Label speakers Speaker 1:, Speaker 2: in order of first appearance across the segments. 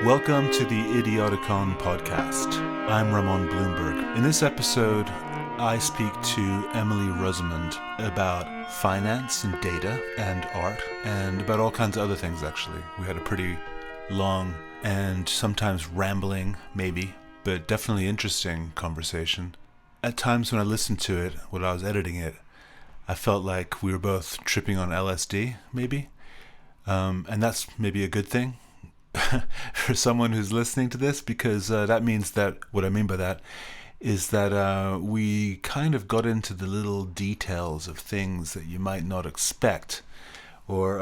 Speaker 1: Welcome to the Idioticon podcast. I'm Ramon Bloomberg. In this episode, I speak to Emily Rosamond about finance and data and art and about all kinds of other things, actually. We had a pretty long and sometimes rambling, maybe, but definitely interesting conversation. At times when I listened to it, when I was editing it, I felt like we were both tripping on LSD, maybe. And that's maybe a good thing for someone who's listening to this, because that means that what I mean by that is that we kind of got into the little details of things that you might not expect or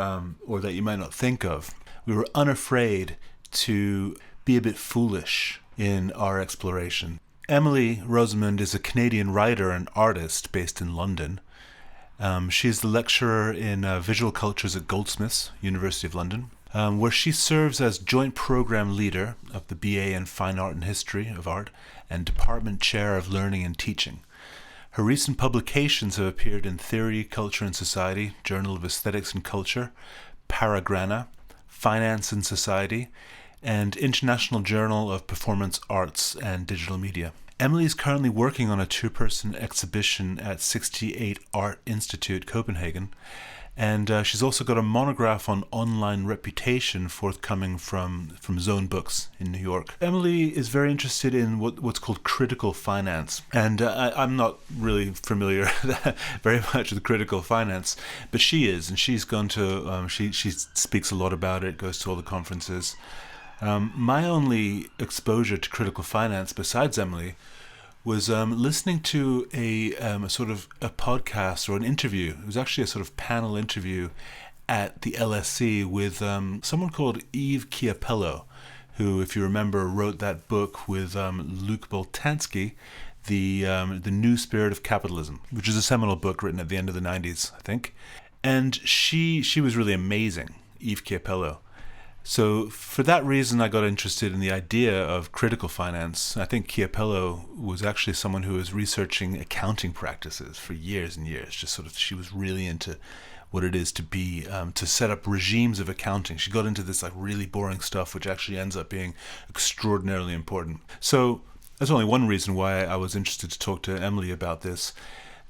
Speaker 1: that you might not think of. We were unafraid to be a bit foolish in our exploration. Emily Rosamond is a Canadian writer and artist based in London. She's the lecturer in visual cultures at Goldsmiths, University of London, where she serves as joint program leader of the BA in Fine Art and History of Art and Department Chair of Learning and Teaching. Her recent publications have appeared in Theory, Culture and Society, Journal of Aesthetics and Culture, Paragrana, Finance and Society, and International Journal of Performance Arts and Digital Media. Emily is currently working on a two-person exhibition at 68 Art Institute, Copenhagen, and she's also got a monograph on online reputation forthcoming from Zone Books in New York. Emily is very interested in what's called critical finance, and I'm not really familiar very much with critical finance, but she is, and she's gone to, she speaks a lot about it, goes to all the conferences. My only exposure to critical finance, besides Emily, was listening to a sort of a podcast or an interview. It was actually a sort of panel interview at the LSE with someone called Yves Chiapello, who, if you remember, wrote that book with Luc Boltanski, the New Spirit of Capitalism, which is a seminal book written at the end of the 90s, I think. And she was really amazing, Yves Chiapello. So for that reason, I got interested in the idea of critical finance. I think Chiapello was actually someone who was researching accounting practices for years and years. Just sort of, she was really into what it is to be, to set up regimes of accounting. She got into this like really boring stuff, which actually ends up being extraordinarily important. So that's only one reason why I was interested to talk to Emily about this.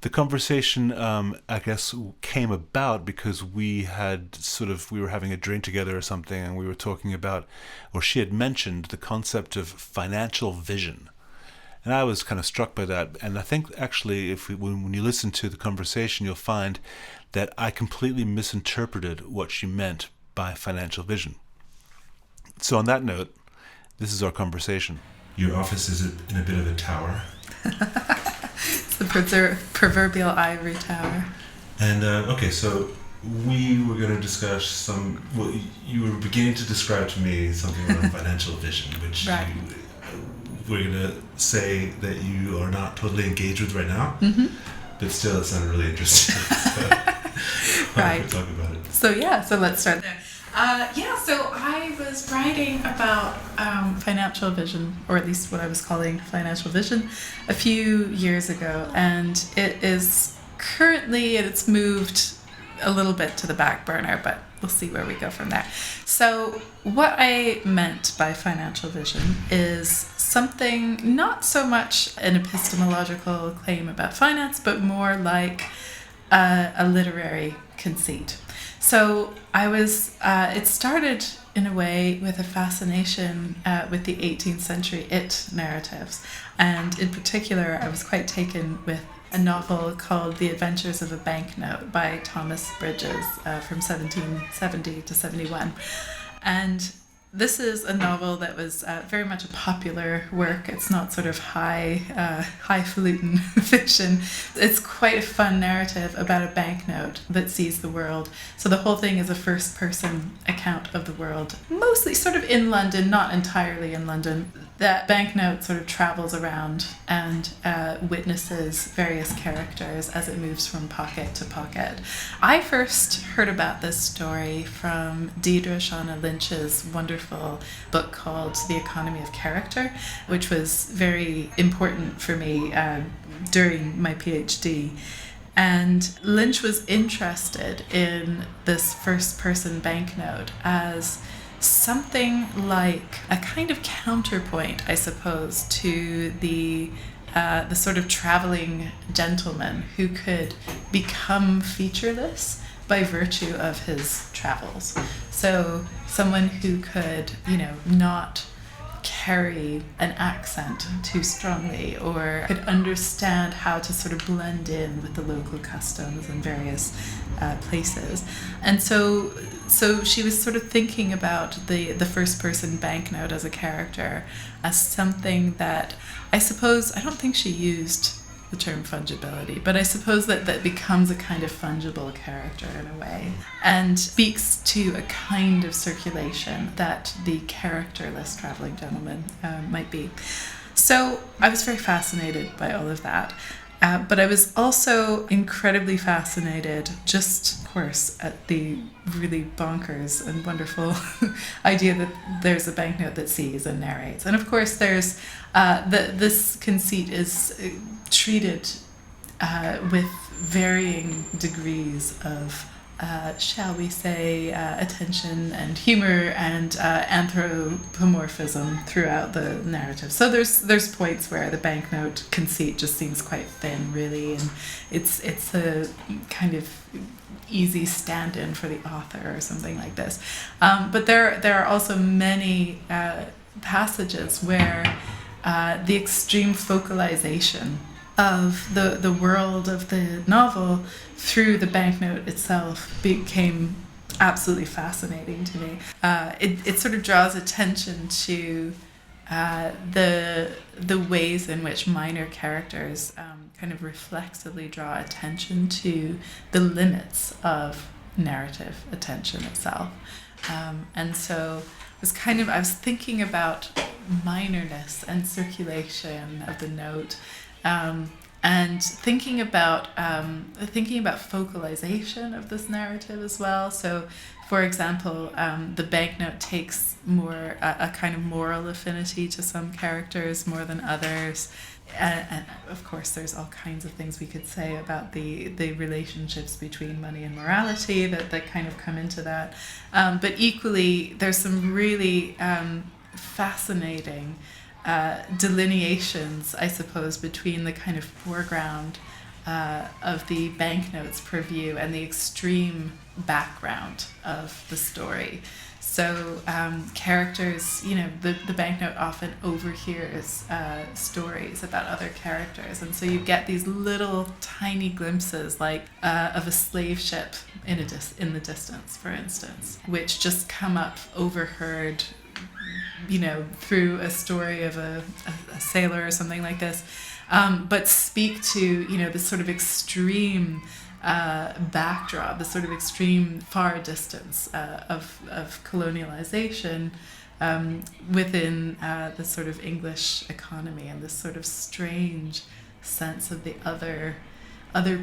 Speaker 1: The conversation, I guess, came about because we were having a drink together or something, and we were talking about, or she had mentioned the concept of financial vision. And I was kind of struck by that. And I think actually, when you listen to the conversation, you'll find that I completely misinterpreted what she meant by financial vision. So on that note, this is our conversation. Your office is in a bit of a tower.
Speaker 2: The proverbial ivory tower.
Speaker 1: And okay, so we were going to discuss you were beginning to describe to me something around financial vision, which
Speaker 2: right.
Speaker 1: We're going to say that you are not totally engaged with right now, but still it sounded really interesting. So
Speaker 2: right.
Speaker 1: We'll talk about it.
Speaker 2: So let's start there. So I was writing about financial vision, or at least what I was calling financial vision, a few years ago, and it is currently, it's moved a little bit to the back burner, but we'll see where we go from there. So what I meant by financial vision is something not so much an epistemological claim about finance, but more like a literary conceit. So it started in a way with a fascination with the 18th century narratives. And in particular, I was quite taken with a novel called The Adventures of a Banknote by Thomas Bridges from 1770 to 71. And This is a novel that was very much a popular work. It's not sort of highfalutin fiction. It's quite a fun narrative about a banknote that sees the world. So the whole thing is a first-person account of the world, mostly sort of in London, not entirely in London. That banknote sort of travels around and witnesses various characters as it moves from pocket to pocket. I first heard about this story from Deirdre Shauna Lynch's wonderful book called The Economy of Character, which was very important for me during my PhD. And Lynch was interested in this first-person banknote as something like a kind of counterpoint, I suppose, to the sort of traveling gentleman who could become featureless by virtue of his travels. So someone who could, not carry an accent too strongly, or could understand how to sort of blend in with the local customs in various places. And so she was sort of thinking about the first person banknote as a character, as something that I don't think she used the term fungibility, but I suppose that becomes a kind of fungible character in a way, and speaks to a kind of circulation that the characterless traveling gentleman might be. So I was very fascinated by all of that. But I was also incredibly fascinated, just, of course, at the really bonkers and wonderful idea that there's a banknote that sees and narrates. And of course, there's this conceit is treated with varying degrees of shall we say, attention and humor and anthropomorphism throughout the narrative. So there's points where the banknote conceit just seems quite thin, really, and it's a kind of easy stand-in for the author or something like this. But there are also many passages where the extreme focalization of the world of the novel through the banknote itself became absolutely fascinating to me. It sort of draws attention to the ways in which minor characters kind of reflexively draw attention to the limits of narrative attention itself. And so I was thinking about minorness and circulation of the note, and thinking about focalization of this narrative as well. So, for example, the banknote takes more a kind of moral affinity to some characters more than others. And of course, there's all kinds of things we could say about the relationships between money and morality that kind of come into that. But equally, there's some really fascinating delineations, I suppose, between the kind of foreground of the banknotes per view and the extreme background of the story. So characters, the banknote often overhears stories about other characters, and so you get these little tiny glimpses, like of a slave ship in the distance, for instance, which just come up overheard, through a story of a sailor or something like this, but speak to, this sort of extreme backdrop, the sort of extreme far distance of colonialization within the sort of English economy, and this sort of strange sense of the other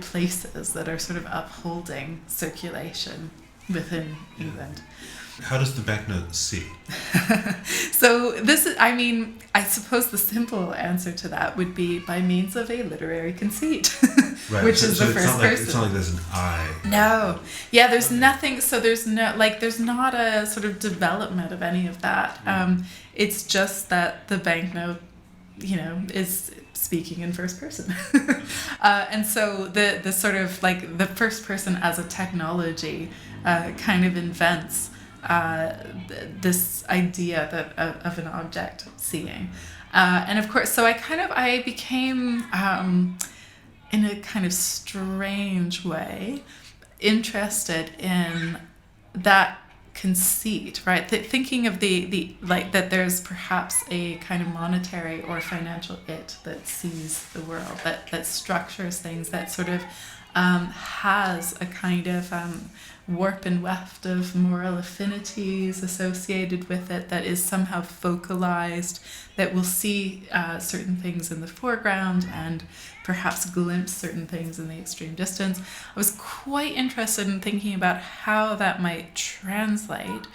Speaker 2: places that are sort of upholding circulation within England.
Speaker 1: How does the banknote see?
Speaker 2: So I suppose the simple answer to that would be by means of a literary conceit,
Speaker 1: right.
Speaker 2: Which is the first person.
Speaker 1: It's not like there's an eye.
Speaker 2: No. Yeah, there's nothing, so there's not a sort of development of any of that. It's just that the banknote, is speaking in first person. And so the sort of like the first person as a technology kind of invents this idea of an object seeing, and of course, so I became in a kind of strange way interested in that conceit, right? Thinking of the like that there's perhaps a kind of monetary or financial it that sees the world, that structures things, that sort of has a kind of warp and weft of moral affinities associated with it, that is somehow focalized, that will see certain things in the foreground and perhaps glimpse certain things in the extreme distance. I was quite interested in thinking about how that might translate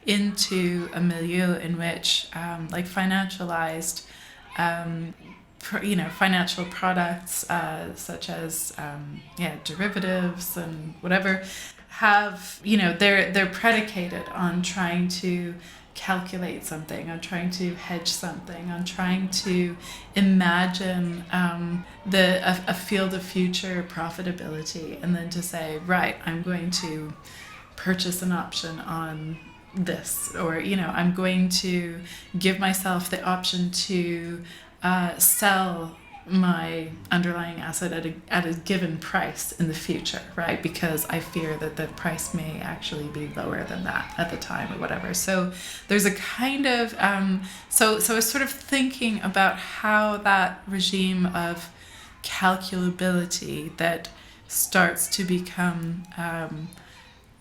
Speaker 2: into a milieu in which like financialized financial products such as derivatives and whatever have, they're predicated on trying to calculate something, on trying to hedge something, on trying to imagine a field of future profitability, and then to say, right, I'm going to purchase an option on this, or I'm going to give myself the option to sell my underlying asset at a given price in the future, right? Because I fear that the price may actually be lower than that at the time or whatever. So there's a kind of so I was sort of thinking about how that regime of calculability that starts to become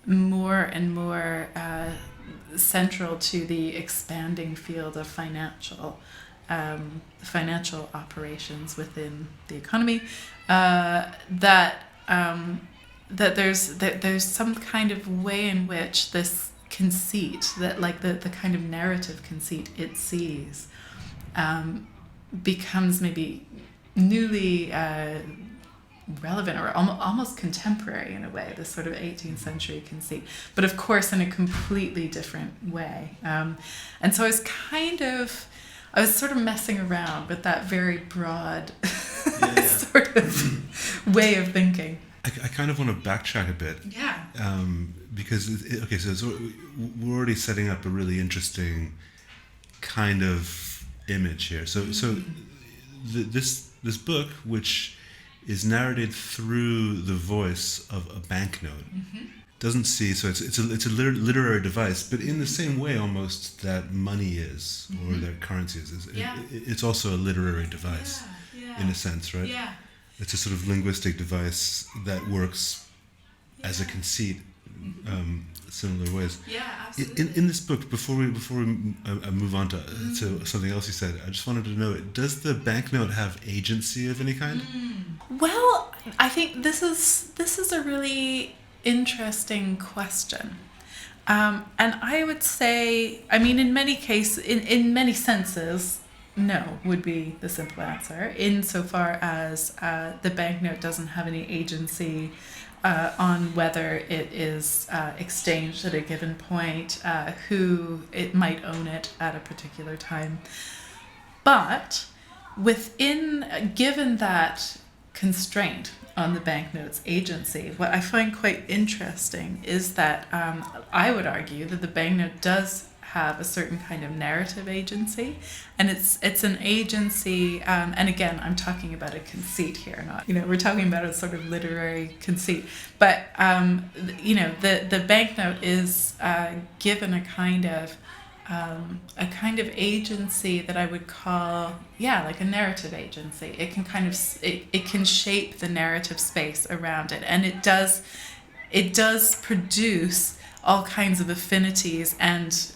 Speaker 2: more and more central to the expanding field of financial operations within the economy, that there's some kind of way in which this conceit, that like the kind of narrative conceit it sees, becomes maybe newly relevant or almost contemporary in a way, this sort of 18th century conceit, but of course in a completely different way. And so I was sort of messing around with that very broad sort of way of thinking.
Speaker 1: I kind of want to backtrack a bit.
Speaker 2: Yeah.
Speaker 1: Because, so we're already setting up a really interesting kind of image here. So this book, which is narrated through the voice of a banknote, doesn't see, so it's a literary device, but in the same way almost that money is, or that currency is. It's also a literary device, in a sense, right?
Speaker 2: Yeah.
Speaker 1: It's a sort of linguistic device that works as a conceit, similar ways.
Speaker 2: Yeah, absolutely.
Speaker 1: In this book, before we move on to something else you said, I just wanted to know, does the banknote have agency of any kind?
Speaker 2: Well, I think this is a really interesting question, and I would say, I mean, in many cases, in many senses, no would be the simple answer, insofar as the banknote doesn't have any agency on whether it is exchanged at a given point, who it might own it at a particular time. But given that constraint on the banknote's agency, what I find quite interesting is that I would argue that the banknote does have a certain kind of narrative agency, and it's an agency, and again, I'm talking about a conceit here, not, we're talking about a sort of literary conceit, but the banknote is given a kind of agency that I would call, like a narrative agency. It can it can shape the narrative space around it, and it does produce all kinds of affinities and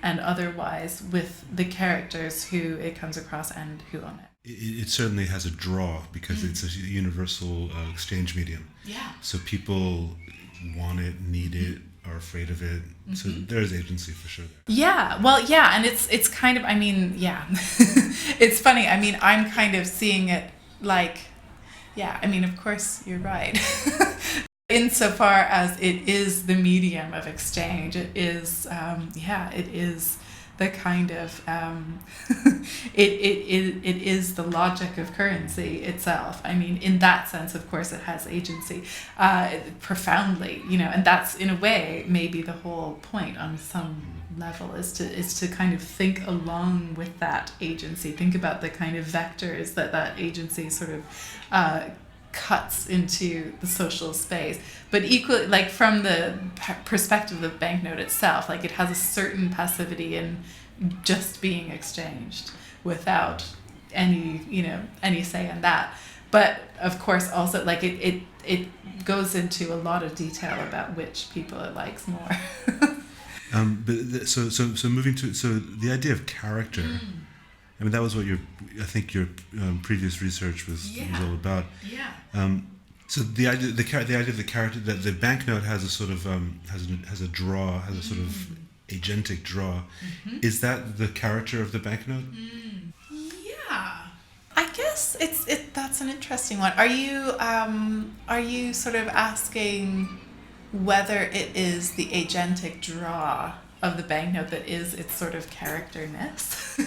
Speaker 2: otherwise with the characters who it comes across and who own it.
Speaker 1: It certainly has a draw because it's a universal exchange medium.
Speaker 2: Yeah.
Speaker 1: So people want it, need it, are afraid of it. So there's agency for sure.
Speaker 2: Yeah, well, yeah, and it's kind of, I mean, yeah, it's funny. I mean, I'm kind of seeing it like, yeah, I mean, of course, you're right. Insofar as it is the medium of exchange, it is, it is the kind of, it is the logic of currency itself. I mean, in that sense, of course, it has agency profoundly, and that's in a way maybe the whole point on some level is to kind of think along with that agency, think about the kind of vectors that agency sort of cuts into the social space, but equally, like from the perspective of the banknote itself, like it has a certain passivity in just being exchanged without any say in that. But of course, also like it goes into a lot of detail about which people it likes more.
Speaker 1: So moving to the idea of character. I mean, that was what your previous research was all about.
Speaker 2: Yeah.
Speaker 1: So the idea of the character, that the banknote has a sort of has a draw, has a sort of agentic draw. Is that the character of the banknote?
Speaker 2: Yeah. I guess that's an interesting one. Are you sort of asking whether it is the agentic draw of the banknote that is its sort of characterness?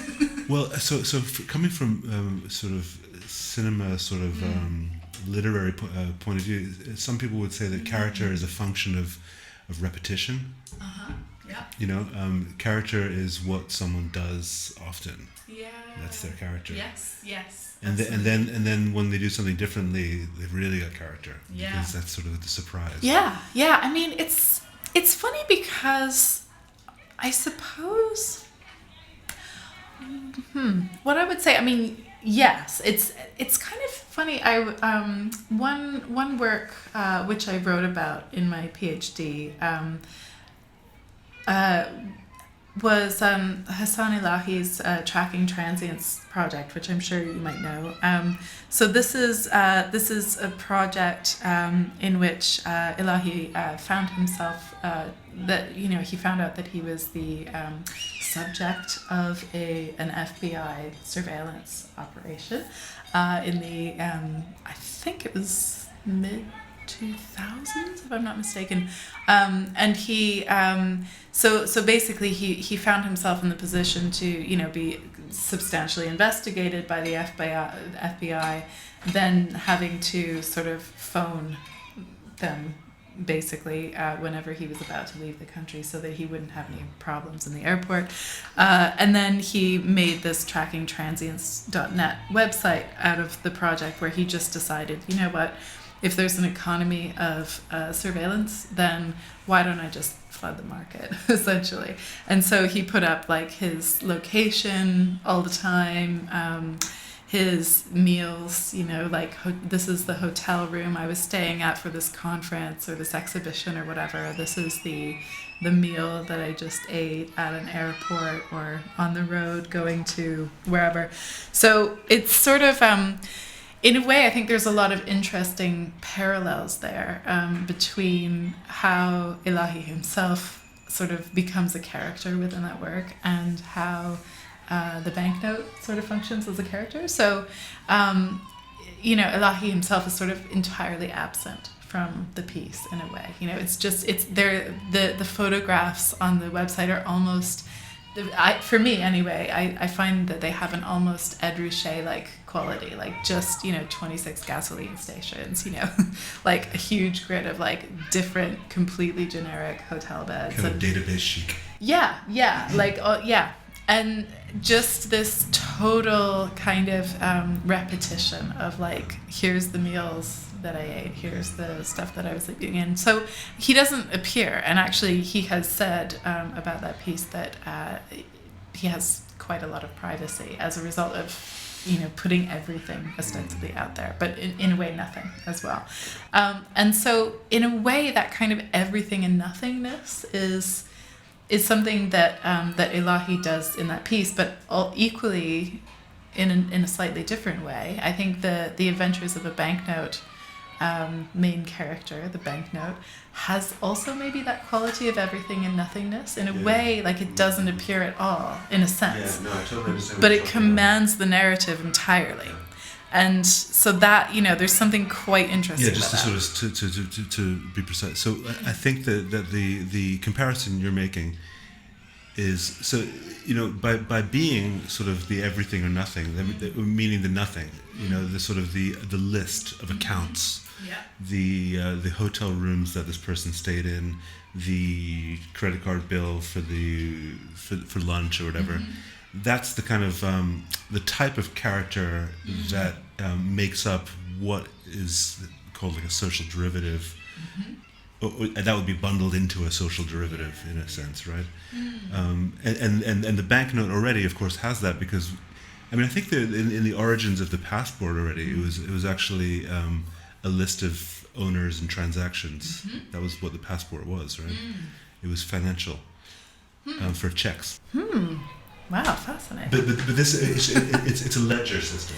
Speaker 1: Well, so coming from sort of cinema, sort of literary point of view, some people would say that character is a function of repetition.
Speaker 2: Yeah.
Speaker 1: Character is what someone does often.
Speaker 2: Yeah.
Speaker 1: That's their character.
Speaker 2: Yes.
Speaker 1: And then when they do something differently, they've really got character.
Speaker 2: Yeah.
Speaker 1: Because that's sort of the surprise.
Speaker 2: Yeah. I mean, it's funny because I suppose what I would say, I mean, yes, it's kind of funny. One work which I wrote about in my PhD was Hassan Elahi's Tracking Transients project, which I'm sure you might know. So this is a project in which Elahi found himself he found out that he was the subject of an FBI surveillance operation in the I think it was mid-2000s, if I'm not mistaken, and he so basically he found himself in the position to be substantially investigated by the FBI, then having to sort of phone them basically whenever he was about to leave the country so that he wouldn't have any problems in the airport. And then he made this trackingtransients.net website out of the project, where he just decided, you know what, if there's an economy of surveillance, then why don't I just flood the market, essentially. And so he put up like his location all the time, his meals, like this is the hotel room I was staying at for this conference or this exhibition or whatever. This is the meal that I just ate at an airport or on the road going to wherever. So it's sort of, in a way, I think there's a lot of interesting parallels there between how Elahi himself sort of becomes a character within that work and how the banknote sort of functions as a character. So, Elahi himself is sort of entirely absent from the piece in a way. It's there. The photographs on the website are almost, for me anyway, I find that they have an almost Ed Ruscha-like quality, like just 26 gasoline stations, like a huge grid of like different, completely generic hotel beds.
Speaker 1: Kind of database chic.
Speaker 2: Yeah, like yeah. And just this total kind of repetition of like, here's the meals that I ate, here's the stuff that I was sleeping in. So he doesn't appear, and actually he has said about that piece that he has quite a lot of privacy as a result of putting everything ostensibly out there, but in a way nothing as well. And so in a way that kind of everything and nothingness is something that that Elahi does in that piece, but equally in a slightly different way. I think the Adventures of a Banknote main character, the banknote, has also maybe that quality of everything and nothingness in a way, like it doesn't appear at all in a sense.
Speaker 1: Yeah, no, I totally understand.
Speaker 2: But it commands the narrative entirely. And so that, there's something quite interesting.
Speaker 1: Yeah, just to sort of to be precise. So I think that the comparison you're making is, so by being sort of the everything or nothing, meaning the nothing, the sort of the list of accounts, the hotel rooms that this person stayed in, the credit card bill for lunch or whatever. That's the kind of the type of character that makes up what is called like a social derivative. That would be bundled into a social derivative in a sense, right? And the banknote already, of course, has that because, I mean, I think that in the origins of the passport already, it was actually a list of owners and transactions. That was what the passport was, right? It was financial for checks.
Speaker 2: Wow, fascinating.
Speaker 1: But this it's a ledger system.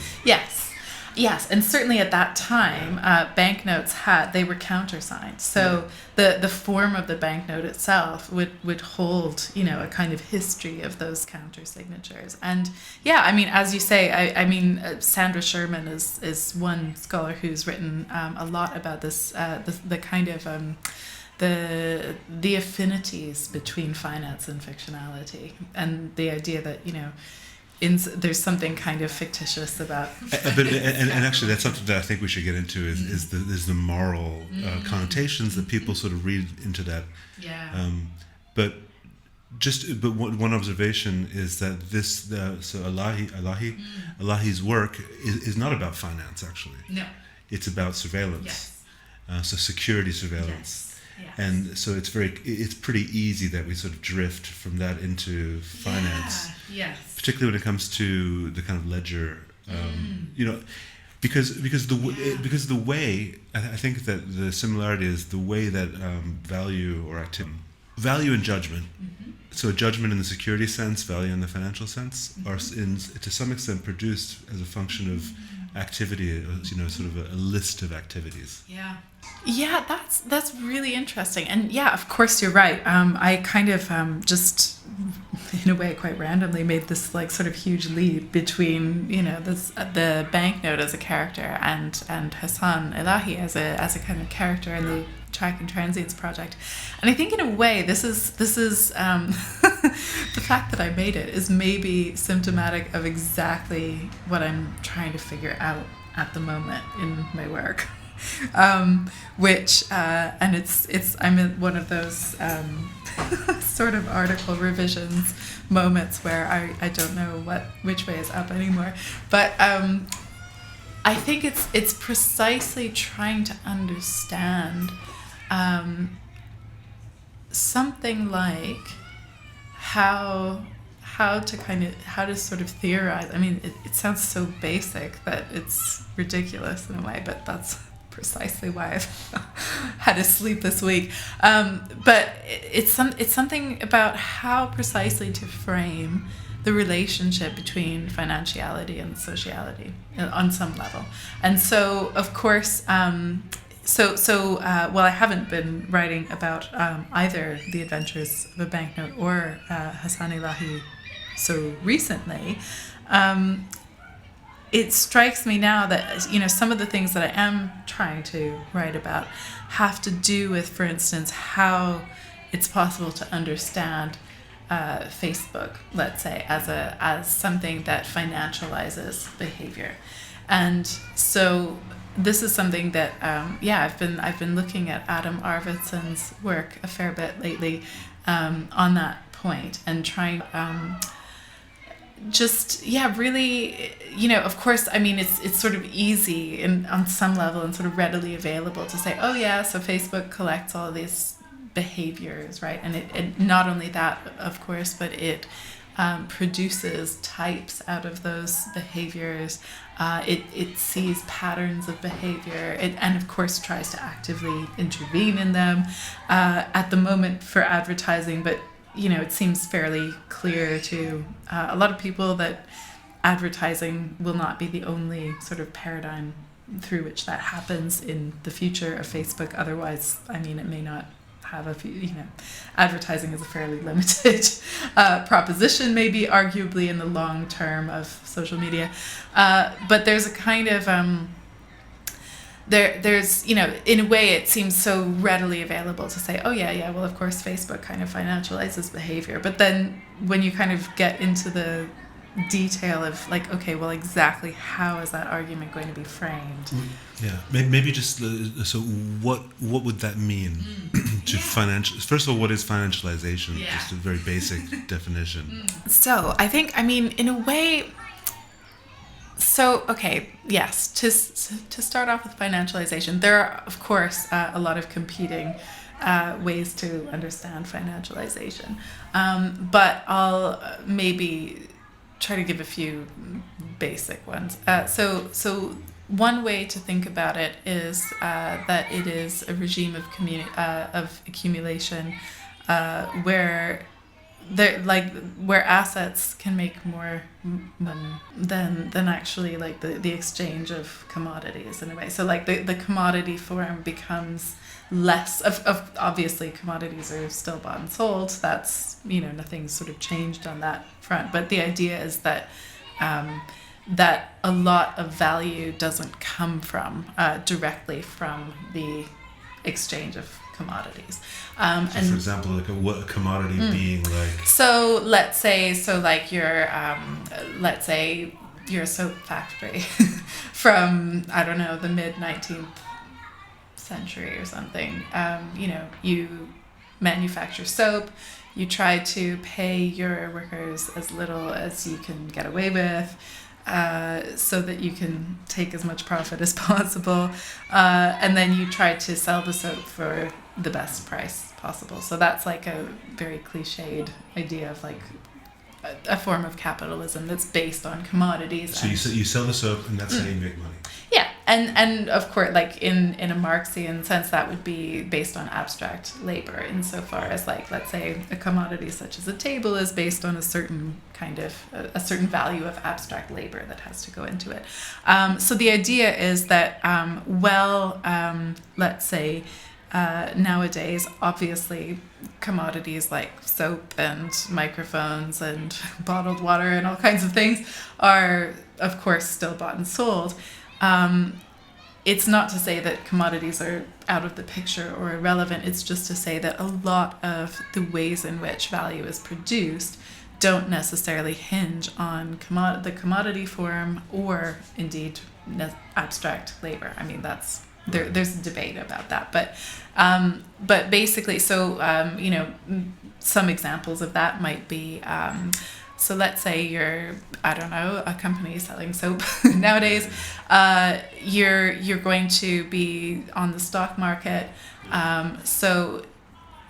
Speaker 2: Yes, and certainly at that time, banknotes they were countersigned. So the form of the banknote itself would hold, a kind of history of those counter signatures. And yeah, I mean, as you say, I mean, Sandra Sherman is one scholar who's written a lot about this, the kind of the affinities between finance and fictionality, and the idea that there's something kind of fictitious about.
Speaker 1: And actually, that's something that I think we should get into is the moral connotations that people sort of read into that.
Speaker 2: Yeah.
Speaker 1: But one observation is that so Elahi's work is not about finance actually.
Speaker 2: No.
Speaker 1: It's about surveillance.
Speaker 2: Yes.
Speaker 1: So security surveillance.
Speaker 2: Yes.
Speaker 1: And so it's pretty easy that we sort of drift from that into finance.
Speaker 2: Yes.
Speaker 1: Particularly when it comes to the kind of ledger, because the way I think that the similarity is the way that value and judgment. So judgment in the security sense, value in the financial sense, are to some extent produced as a function of activity, sort of a list of activities.
Speaker 2: Yeah, that's really interesting. And yeah, of course you're right. I kind of just in a way quite randomly made this like sort of huge leap between the banknote as a character and Hassan Elahi as a kind of character in the Track and Transients project. And I think in a way this is the fact that I made it is maybe symptomatic of exactly what I'm trying to figure out at the moment in my work. Which and I'm in one of those sort of article revisions moments where I don't know which way is up anymore, but I think it's precisely trying to understand something like how to sort of theorize. I mean, it sounds so basic that it's ridiculous in a way, but that's precisely why I've had to sleep this week. But it's something about how precisely to frame the relationship between financiality and sociality on some level. And so, of course, while I haven't been writing about either the adventures of a banknote or Hassan Elahi so recently, it strikes me now that some of the things that I am trying to write about have to do with, for instance, how it's possible to understand Facebook, let's say, as something that financializes behavior. And so this is something that I've been looking at Adam Arvidsson's work a fair bit lately on that point and trying really, of course, I mean, it's sort of easy on some level and sort of readily available to say, oh yeah, so Facebook collects all these behaviors, right? And it not only that, of course, but it produces types out of those behaviors. It sees patterns of behavior, and of course tries to actively intervene in them at the moment for advertising, but it seems fairly clear to a lot of people that advertising will not be the only sort of paradigm through which that happens in the future of Facebook. Otherwise, I mean, it may not have a few, advertising is a fairly limited proposition, maybe arguably in the long term of social media. But there's a kind of, there's in a way it seems so readily available to say, oh yeah, well, of course Facebook kind of financializes behavior. But then when you kind of get into the detail of like, okay, well, exactly how is that argument going to be framed?
Speaker 1: Yeah, maybe just so what would that mean to financial? First of all, what is financialization?
Speaker 2: Yeah.
Speaker 1: Just a very basic definition.
Speaker 2: So I think, in a way, So, okay, yes, to start off with financialization, there are, of course, a lot of competing ways to understand financialization. But I'll maybe try to give a few basic ones. So one way to think about it is that it is a regime of accumulation where where assets can make more money than actually like the exchange of commodities in a way. So like the commodity form becomes less of obviously commodities are still bought and sold. That's, nothing's sort of changed on that front. But the idea is that that a lot of value doesn't come from directly from the exchange of commodities.
Speaker 1: And for example, like what a commodity being like.
Speaker 2: So let's say you're a soap factory from, I don't know, the mid 19th century or something. You manufacture soap. You try to pay your workers as little as you can get away with, so that you can take as much profit as possible. And then you try to sell the soap for the best price possible. So that's like a very cliched idea of like a form of capitalism that's based on commodities.
Speaker 1: So you sell the soap, and that's how you make money.
Speaker 2: Yeah, and of course, like in a Marxian sense, that would be based on abstract labor, insofar as like, let's say a commodity such as a table is based on a certain kind of a certain value of abstract labor that has to go into it. So the idea is that let's say nowadays, obviously, commodities like soap and microphones and bottled water and all kinds of things are, of course, still bought and sold. It's not to say that commodities are out of the picture or irrelevant. It's just to say that a lot of the ways in which value is produced don't necessarily hinge on the commodity form or indeed abstract labor. I mean, there's a debate about that, but basically, some examples of that might be, so let's say you're, I don't know, a company selling soap nowadays. You're going to be on the stock market, so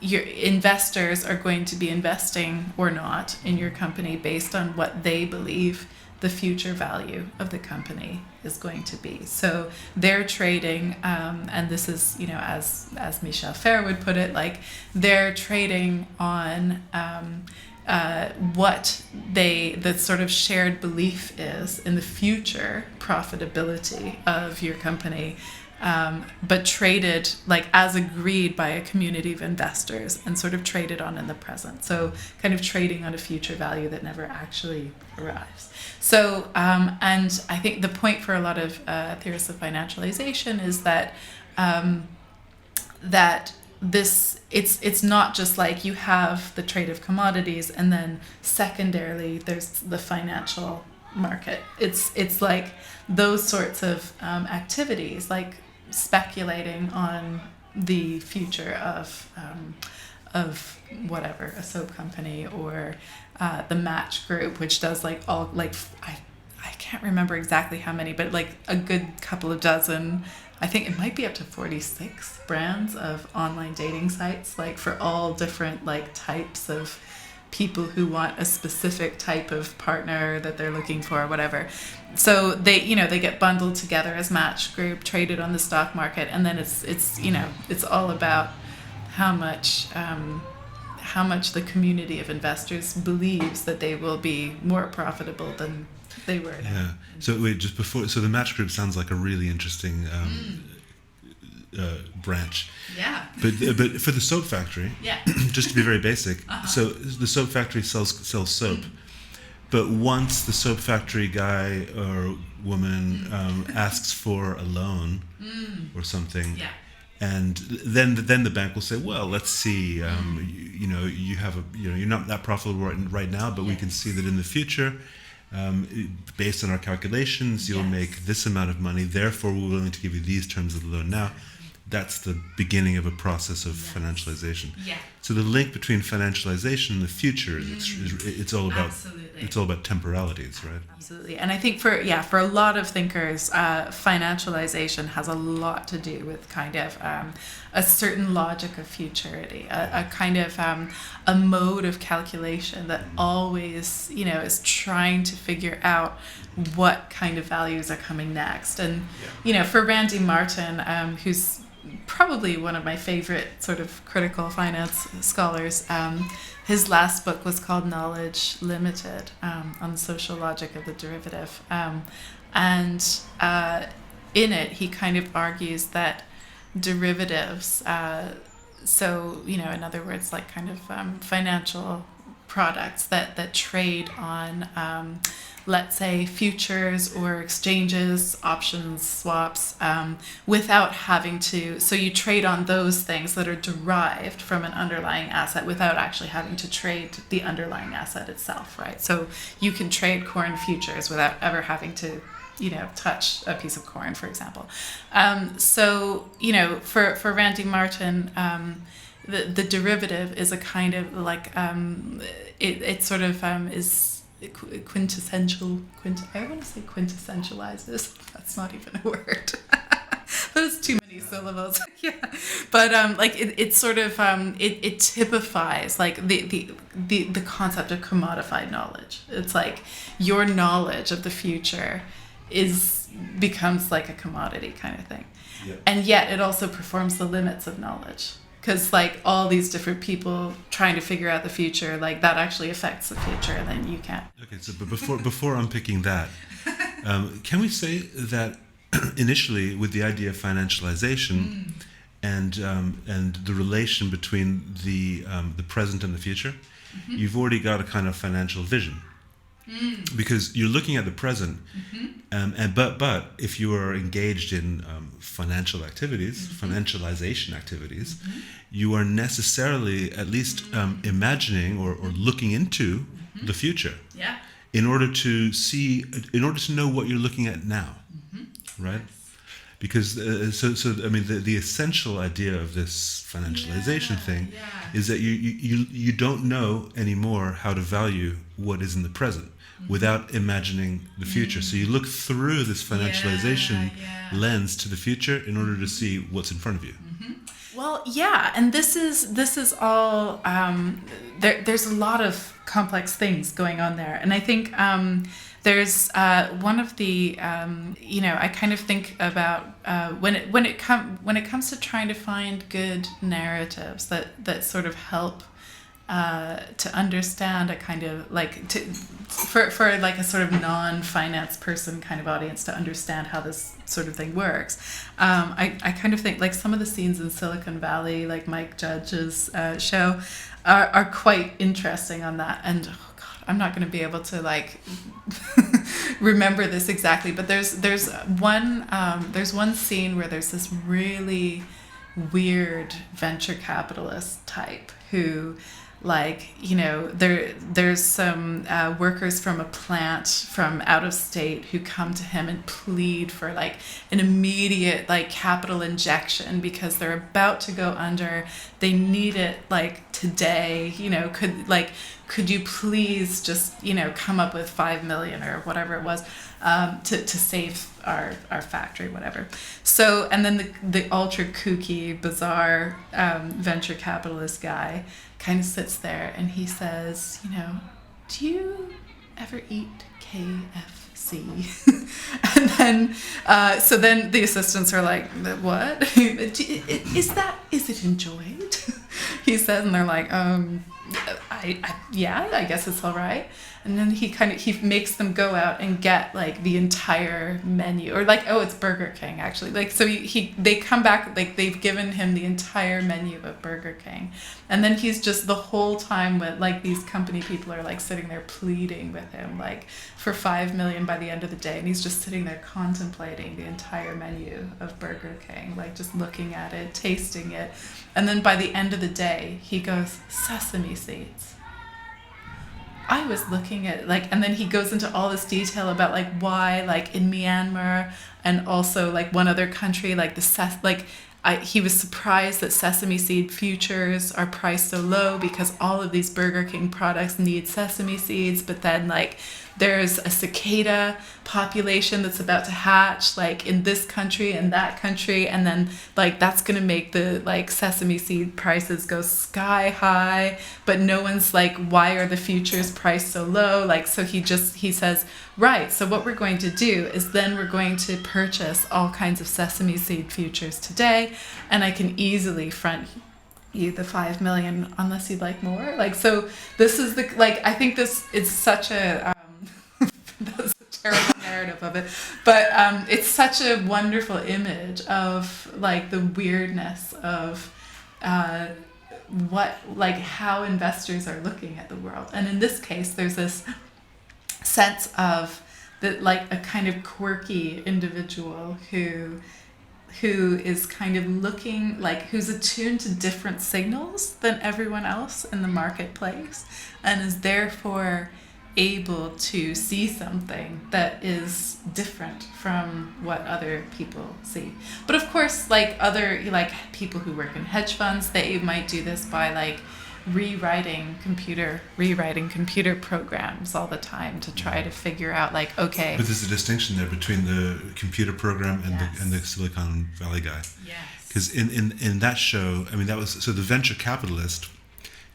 Speaker 2: your investors are going to be investing or not in your company based on what they believe the future value of the company is going to be. So they're trading, and this is, as Michel Fer would put it, like they're trading on what the sort of shared belief is in the future profitability of your company, but traded like as agreed by a community of investors and sort of traded on in the present. So kind of trading on a future value that never actually arrives. So, and I think the point for a lot of theorists of financialization is that it's not just like you have the trade of commodities and then secondarily there's the financial market. It's like those sorts of activities, like speculating on the future of whatever, a soap company, or the Match Group, which does like all like I can't remember exactly how many, but like a good couple of dozen. I think it might be up to 46 brands of online dating sites, like for all different like types of people who want a specific type of partner that they're looking for, or whatever. So they get bundled together as Match Group, traded on the stock market, and then it's all about how much the community of investors believes that they will be more profitable than they were.
Speaker 1: Yeah. So wait, just before, so the Match Group sounds like a really interesting branch.
Speaker 2: Yeah.
Speaker 1: But for the soap factory,
Speaker 2: yeah.
Speaker 1: just to be very basic, so the soap factory sells soap, but once the soap factory guy or woman asks for a loan or something,
Speaker 2: yeah.
Speaker 1: and then the bank will say, well, let's see, you have you're not that profitable right now, but we can see that in the future, based on our calculations, you'll make this amount of money. Therefore, we're willing to give you these terms of the loan now. that's the beginning of a process of financialization.
Speaker 2: Yeah.
Speaker 1: So the link between financialization and the future it's all about
Speaker 2: Absolutely.
Speaker 1: it's all about temporalities, right?
Speaker 2: Absolutely. And I think for a lot of thinkers, financialization has a lot to do with kind of a certain logic of futurity, a kind of a mode of calculation that always, is trying to figure out what kind of values are coming next. And, for Randy Martin, who's probably one of my favorite sort of critical finance scholars, his last book was called Knowledge Limited, on the social logic of the derivative. And in it, he kind of argues that derivatives, in other words, like kind of financial products that trade on, let's say, futures or exchanges, options, swaps, without having to, so you trade on those things that are derived from an underlying asset without actually having to trade the underlying asset itself, right? So you can trade corn futures without ever having to, touch a piece of corn, for example. For Randy Martin, the derivative is a kind of like, it sort of is quintessential, I want to say quintessentializes. That's not even a word. But it's too many syllables. Yeah. But it sort of it typifies like the concept of commodified knowledge. It's like your knowledge of the future becomes like a commodity kind of thing. Yeah. And yet it also performs the limits of knowledge. Because like all these different people trying to figure out the future, like that actually affects the future, and then you can't.
Speaker 1: Okay, so but before unpicking that, can we say that initially with the idea of financialization and the relation between the present and the future, you've already got a kind of financial vision. Because you're looking at the present, but if you are engaged in financial activities, financialization activities, you are necessarily at least imagining or looking into the future.
Speaker 2: Yeah.
Speaker 1: In order to know what you're looking at now, right? Because the essential idea of this financialization thing is that you don't know anymore how to value what is in the present without imagining the future. So you look through this financialization lens to the future in order to see what's in front of you.
Speaker 2: Well, yeah, and this is all there's a lot of complex things going on there, and I think there's one of the I kind of think about when it comes to trying to find good narratives that sort of help to understand a kind of like for like a sort of non-finance person kind of audience to understand how this sort of thing works. I kind of think like some of the scenes in Silicon Valley, like Mike Judge's show, are quite interesting on that. And oh God, I'm not going to be able to like remember this exactly, but there's one scene where there's this really weird venture capitalist type who, like, there's some workers from a plant from out of state who come to him and plead for like an immediate like capital injection because they're about to go under. They need it like today. Could you please just come up with 5 million or whatever it was to save our factory, whatever. So, and then the ultra kooky, bizarre venture capitalist guy kind of sits there and he says, do you ever eat KFC? And then, so then the assistants are like, what? Is it enjoyed? He says, and they're like, I guess it's all right. And then he makes them go out and get like the entire menu, or like, oh, it's Burger King actually. Like, so they come back, like they've given him the entire menu of Burger King. And then he's just the whole time with like these company people are like sitting there pleading with him like for 5 million by the end of the day. And he's just sitting there contemplating the entire menu of Burger King, like just looking at it, tasting it. And then by the end of the day, he goes, sesame seeds. I was looking at like, and then he goes into all this detail about like why, like in Myanmar and also like one other country, like he was surprised that sesame seed futures are priced so low because all of these Burger King products need sesame seeds. But then like there's a cicada population that's about to hatch like in this country and that country, and then like that's gonna make the like sesame seed prices go sky high, but no one's like, why are the futures priced so low? Like, so he says, right, so what we're going to do is then we're going to purchase all kinds of sesame seed futures today, and I can easily front you the 5 million unless you'd like more. Like, so this is the, like, I think this is such a that's a terrible narrative of it, but it's such a wonderful image of like the weirdness of what, like, how investors are looking at the world. And in this case there's this sense of that, like a kind of quirky individual who is kind of looking like, who's attuned to different signals than everyone else in the marketplace, and is therefore able to see something that is different from what other people see. But of course, like other, like people who work in hedge funds, they might do this by like rewriting computer programs all the time to try to figure out like, okay.
Speaker 1: But there's a distinction there between the computer program and
Speaker 2: Yes.
Speaker 1: the Silicon Valley guy.
Speaker 2: Yes.
Speaker 1: Because in that show, I mean, that was, so the venture capitalist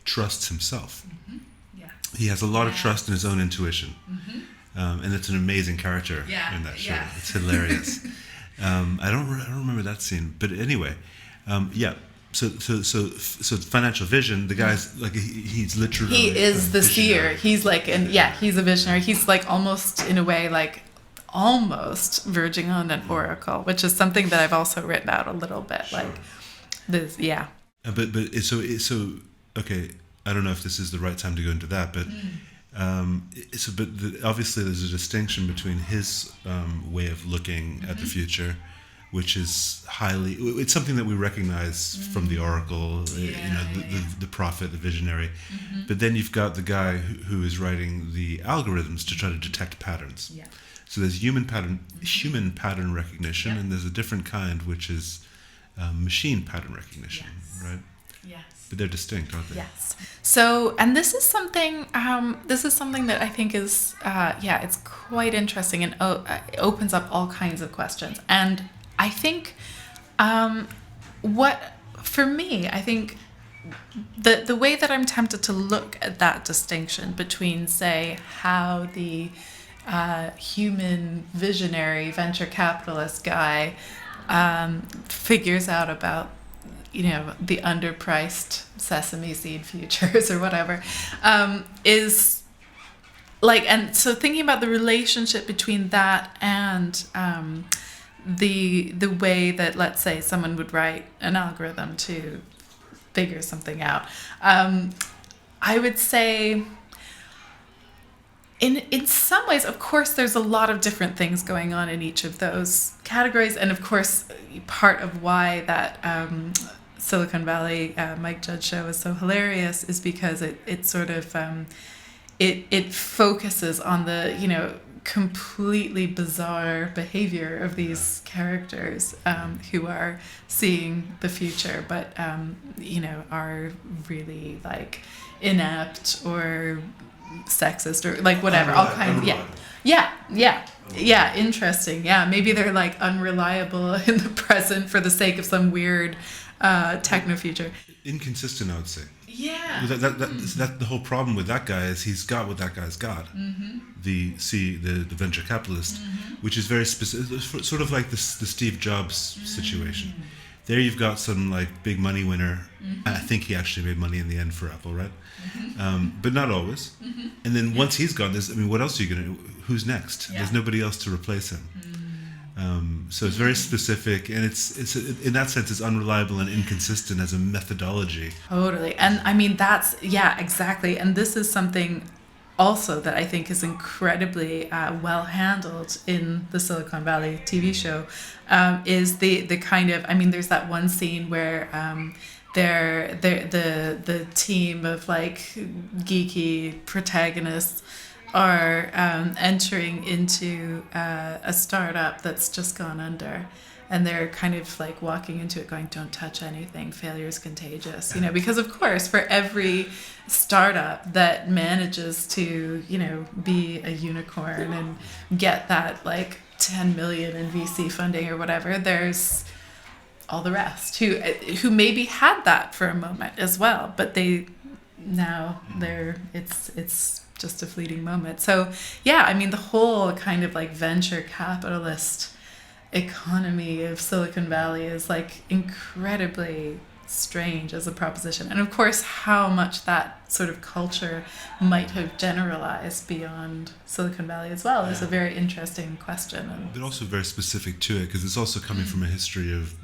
Speaker 1: trusts himself.
Speaker 2: Mm-hmm. Yeah.
Speaker 1: He has a lot of
Speaker 2: Yes.
Speaker 1: trust in his own intuition.
Speaker 2: Mm-hmm.
Speaker 1: And it's an amazing character in that show.
Speaker 2: Yeah.
Speaker 1: It's hilarious. I don't remember that scene, but anyway, yeah. So financial vision. The guy's like he's literally
Speaker 2: He is the
Speaker 1: visionary.
Speaker 2: seer. He's like, and yeah, he's a visionary. He's like almost in a way like almost verging on an oracle, which is something that I've also written out a little bit.
Speaker 1: Sure.
Speaker 2: Like this, yeah.
Speaker 1: But so okay. I don't know if this is the right time to go into that, but obviously there's a distinction between his way of looking at the future, which is highly, it's something that we recognize from the oracle, the prophet, the visionary. But then you've got the guy who is writing the algorithms to try to detect patterns.
Speaker 2: Yeah.
Speaker 1: So there's human pattern recognition, and there's a different kind, which is machine pattern recognition, right?
Speaker 2: Yes.
Speaker 1: But they're distinct, aren't they?
Speaker 2: Yes. So, and this is something that I think is, it's quite interesting, and it opens up all kinds of questions. And I think, for me, I think the way that I'm tempted to look at that distinction between, say, how the human visionary venture capitalist guy figures out about, the underpriced sesame seed futures or whatever, is like, and so thinking about the relationship between that and the way that, let's say, someone would write an algorithm to figure something out, I would say in some ways, of course, there's a lot of different things going on in each of those categories, and of course part of why that Silicon Valley Mike Judge show is so hilarious is because it sort of it focuses on the completely bizarre behavior of these characters who are seeing the future, but are really like inept or sexist or like whatever, all kinds. Yeah, interesting. Yeah, maybe they're like unreliable in the present for the sake of some weird techno future.
Speaker 1: Inconsistent, I would say.
Speaker 2: Yeah.
Speaker 1: That the whole problem with that guy is he's got what that guy's got. The venture capitalist, which is very specific, sort of like the Steve Jobs situation. There you've got some like big money winner. I think he actually made money in the end for Apple, right? But not always. And then once he's gone, what else are you gonna? Who's next?
Speaker 2: Yeah.
Speaker 1: There's nobody else to replace him. So it's very specific, and it's in that sense it's unreliable and inconsistent as a methodology.
Speaker 2: Totally. And I mean that's exactly. And this is something also that I think is incredibly well handled in the Silicon Valley TV show, is the kind of, I mean, there's that one scene where the team of like geeky protagonists are entering into a startup that's just gone under, and they're kind of like walking into it going, don't touch anything, failure is contagious, because of course for every startup that manages to, be a unicorn and get that like 10 million in VC funding or whatever, there's all the rest who maybe had that for a moment as well, but it's just a fleeting moment. So yeah, I mean, the whole kind of like venture capitalist economy of Silicon Valley is like incredibly strange as a proposition, and of course how much that sort of culture might have generalized beyond Silicon Valley as well is a very interesting question.
Speaker 1: But also very specific to it, because it's also coming from a history of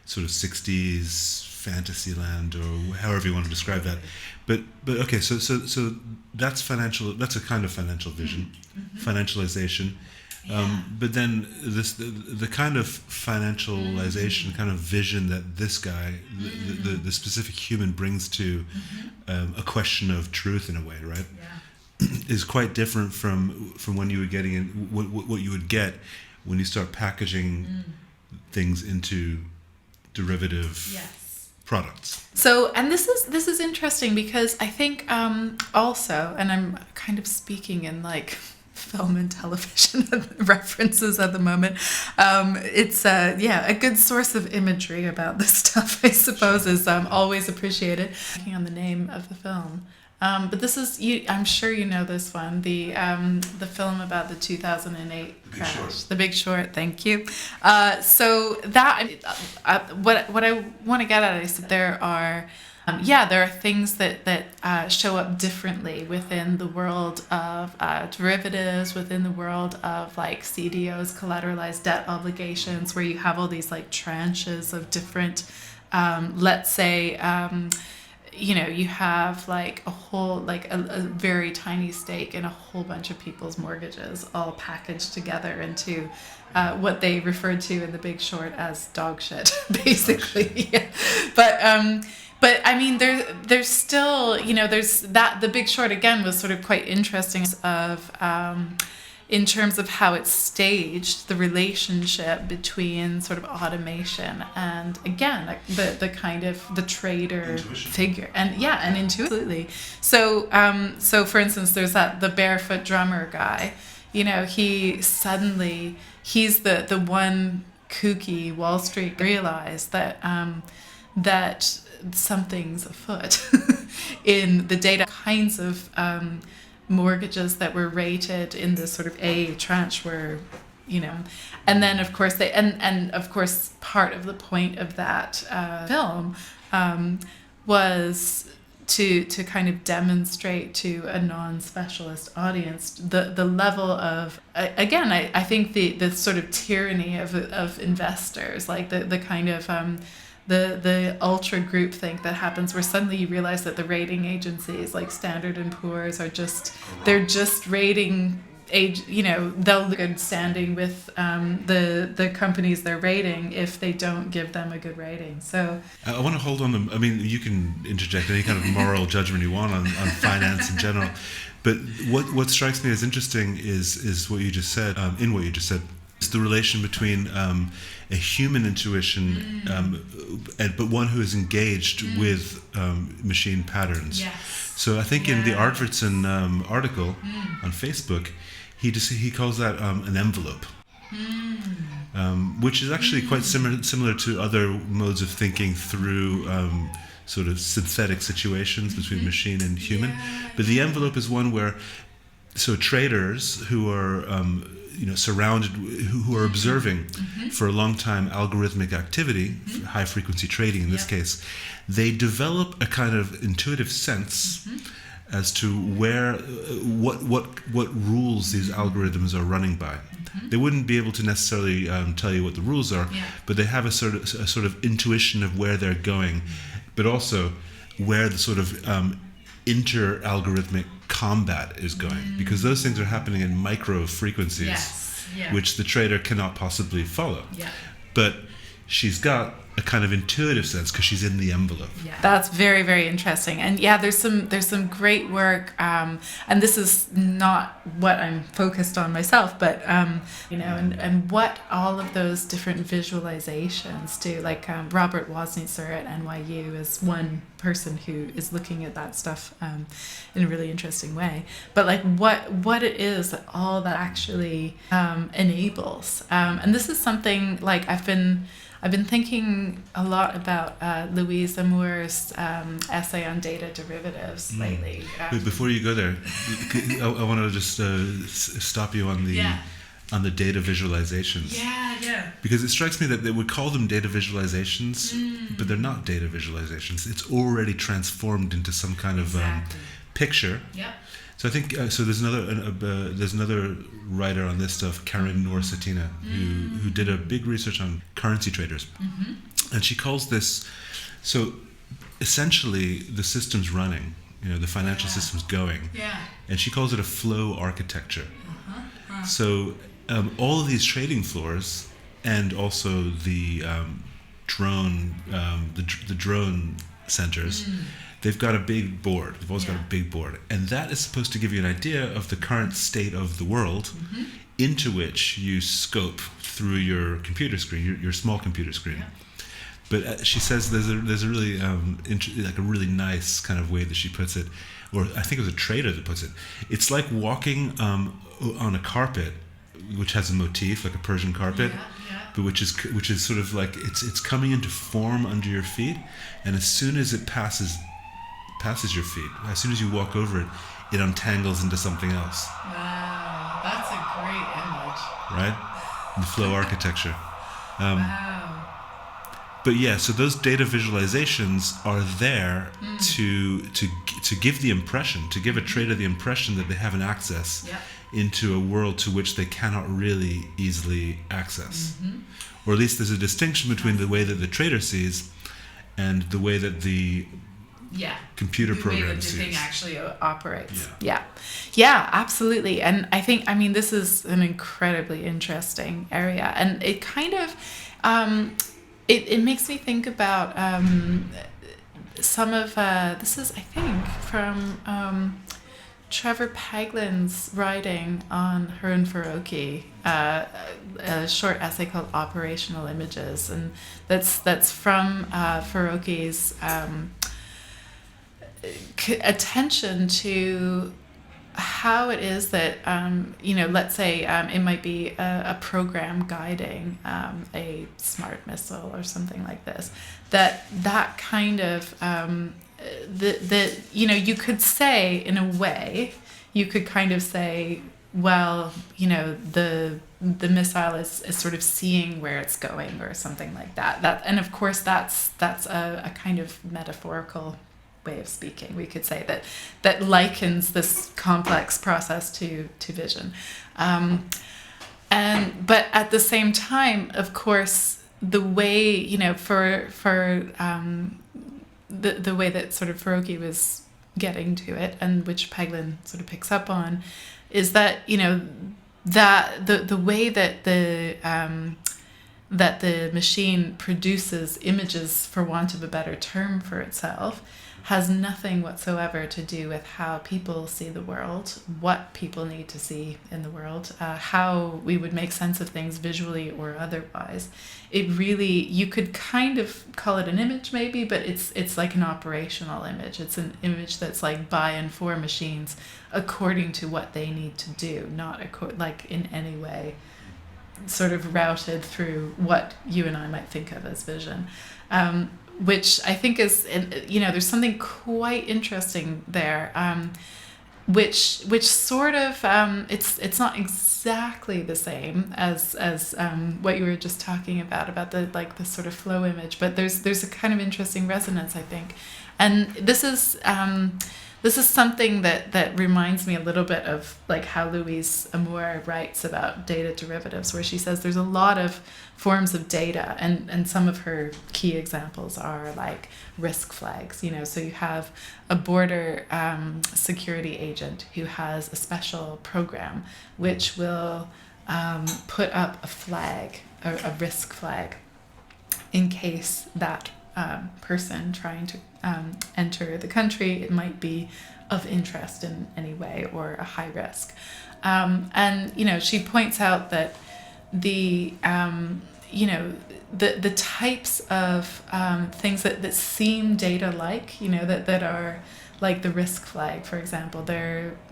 Speaker 1: sort of 60s Fantasyland, or however you want to describe that. But okay, so that's financial. That's a kind of financial vision, financialization. But then the kind of financialization, kind of vision that this guy, the specific human, brings to a question of truth in a way, right? Is quite different from when you were getting in what you would get when you start packaging things into derivative products. So, and this is interesting because I think also, and I'm kind of speaking in like film and television references at the moment, it's a good source of imagery about this stuff, I suppose, is always appreciated. Thinking on the name of the film. But this is, I'm sure you know this one, the film about the 2008 crash, The Big Short. Thank you. So that what I want to get at is that there are things that show up differently within the world of derivatives, within the world of like CDOs, collateralized debt obligations, where you have all these like tranches of different, let's say. You have like a whole, like a very tiny stake in a whole bunch of people's mortgages all packaged together into what they referred to in The Big Short as dog shit, basically. Yeah. But I mean, there's still, there's that, The Big Short again was sort of quite interesting of, in terms of how it's staged, the relationship between sort of automation and, again, like the kind of the trader intuition figure. And intuitively. So for instance, there's the barefoot drummer guy. He's the one kooky Wall Street realized that something's afoot in the data kinds of mortgages that were rated in this sort of A tranche were, and then of course and of course part of the point of that film was to kind of demonstrate to a non-specialist audience the level of again I think the sort of tyranny of investors, like the kind of the ultra groupthink that happens where suddenly you realize that the rating agencies like Standard and Poor's they're just rating they'll look good standing with the companies they're rating if they don't give them a good rating. So I want to hold on to, I mean, you can interject any kind of moral judgment you want on finance in general, but what strikes me as interesting is what you just said, it's the relation between a human intuition, but one who is engaged with machine patterns.
Speaker 2: Yes.
Speaker 1: So I think in the Artvertson article on Facebook, he calls that an envelope, which is actually quite similar to other modes of thinking through sort of synthetic situations between machine and human. But the envelope is one where traders who are surrounded, who are observing for a long time algorithmic activity, high frequency trading in this case, they develop a kind of intuitive sense as to where what rules these algorithms are running by. They wouldn't be able to necessarily tell you what the rules are, but they have a sort of intuition of where they're going, but also where the sort of inter-algorithmic combat is going, because those things are happening in micro frequencies, which the trader cannot possibly follow. But she's got a kind of intuitive sense because she's in the envelope.
Speaker 2: Yeah, that's very, very interesting. And yeah, there's some great work. And this is not what I'm focused on myself, but and what all of those different visualizations do. Like Robert Woznitzer at NYU is one person who is looking at that stuff in a really interesting way. But like what it is that all that actually enables. And this is something like I've been thinking a lot about Louise Amour's essay on data derivatives lately.
Speaker 1: Wait, before you go there, I want to just stop you on the data visualizations.
Speaker 2: Yeah.
Speaker 1: Because it strikes me that they would call them data visualizations, but they're not data visualizations. It's already transformed into some kind of picture.
Speaker 2: Yep.
Speaker 1: So I think so. There's another writer on this stuff, Karen Noor-Satina, who did a big research on currency traders, and she calls this. So essentially, the system's running. The financial system's going, and she calls it a flow architecture. So all of these trading floors, and also the drone centers. They've got a big board. They've always got a big board. And that is supposed to give you an idea of the current state of the world into which you scope through your computer screen, your small computer screen. Yeah. But she says there's a really like a really nice kind of way that she puts it, or I think it was a trader that puts it. It's like walking on a carpet which has a motif, like a Persian carpet. But which is sort of like it's coming into form under your feet, and as soon as it passes your feet, as soon as you walk over it, it untangles into something else.
Speaker 2: Wow, that's a great image.
Speaker 1: Right? The flow architecture.
Speaker 2: Wow.
Speaker 1: But yeah, so those data visualizations are there to give the impression, to give a trader the impression that they have an access into a world to which they cannot really easily access. Or at least there's a distinction between the way that the trader sees and the way that the computer program
Speaker 2: the way that
Speaker 1: sees.
Speaker 2: The thing actually operates. Yeah, absolutely. And I think, this is an incredibly interesting area, and it kind of it makes me think about some of this is, I think, from Trevor Paglen's writing on Harun Farokhi, a short essay called Operational Images, and that's from Farokhi's attention to how it is that let's say it might be a program guiding a smart missile or something like this, that kind of you could say, in a way, you could kind of say, well, the missile is sort of seeing where it's going or something like that. And of course that's a kind of metaphorical way of speaking. We could say that likens this complex process to vision. But at the same time, of course, the way, for the way that sort of Farokhi was getting to it, and which Paglen sort of picks up on, is that that the way that the machine produces images, for want of a better term for itself, has nothing whatsoever to do with how people see the world, what people need to see in the world, how we would make sense of things visually or otherwise. It really, you could kind of call it an image maybe, but it's like an operational image. It's an image that's like by and for machines according to what they need to do, not like in any way sort of routed through what you and I might think of as vision. Which I think is, there's something quite interesting there, which sort of, it's not exactly the same as what you were just talking about the sort of flow image, but there's a kind of interesting resonance, I think, and this is something that reminds me a little bit of like how Louise Amour writes about data derivatives, where she says there's a lot of forms of data, and some of her key examples are like risk flags. So you have a border security agent who has a special program which will put up a flag, a risk flag, in case that person trying to enter the country, it might be of interest in any way or a high risk. And, you know, she points out that the types of things that seem data-like, you know, that are like the risk flag, for example,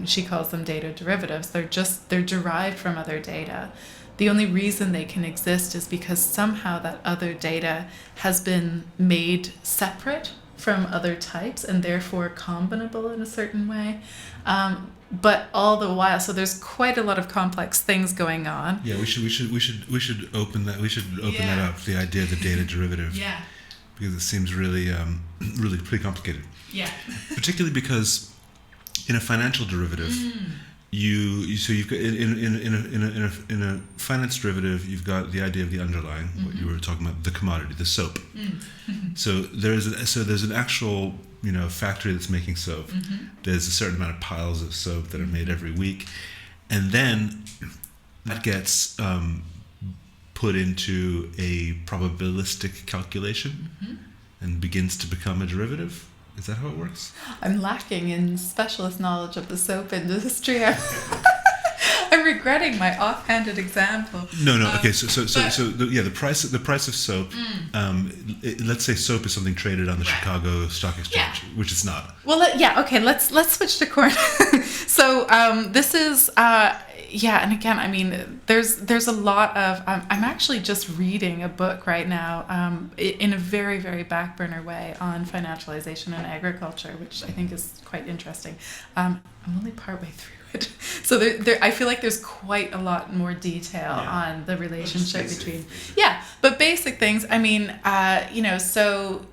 Speaker 2: she calls them data derivatives. They're derived from other data. The only reason they can exist is because somehow that other data has been made separate from other types and therefore combinable in a certain way. But all the while, so there's quite a lot of complex things going on.
Speaker 1: Yeah, we should open that. We should open that up. The idea of the data derivative.
Speaker 2: Yeah.
Speaker 1: Because it seems really pretty complicated.
Speaker 2: Yeah.
Speaker 1: Particularly because in a financial derivative, you've got in a finance derivative, you've got the idea of the underlying, what you were talking about, the commodity, the soap. So there's an actual, you know, factory that's making soap. There's a certain amount of piles of soap that are made every week, and then that gets put into a probabilistic calculation and begins to become a derivative. Is that how it works?
Speaker 2: I'm lacking in specialist knowledge of the soap industry. I'm regretting my offhanded example.
Speaker 1: No. Okay. The price of soap. Let's say soap is something traded on the Chicago Stock Exchange, which it's not.
Speaker 2: Well, okay. Let's switch to corn. So this is. And again, I mean, there's a lot of. I'm actually just reading a book right now, in a very, very back burner way on financialization in agriculture, which I think is quite interesting. I'm only partway through it, so there I feel like there's quite a lot more detail on the relationship between. Yeah, but basic things. I mean, so.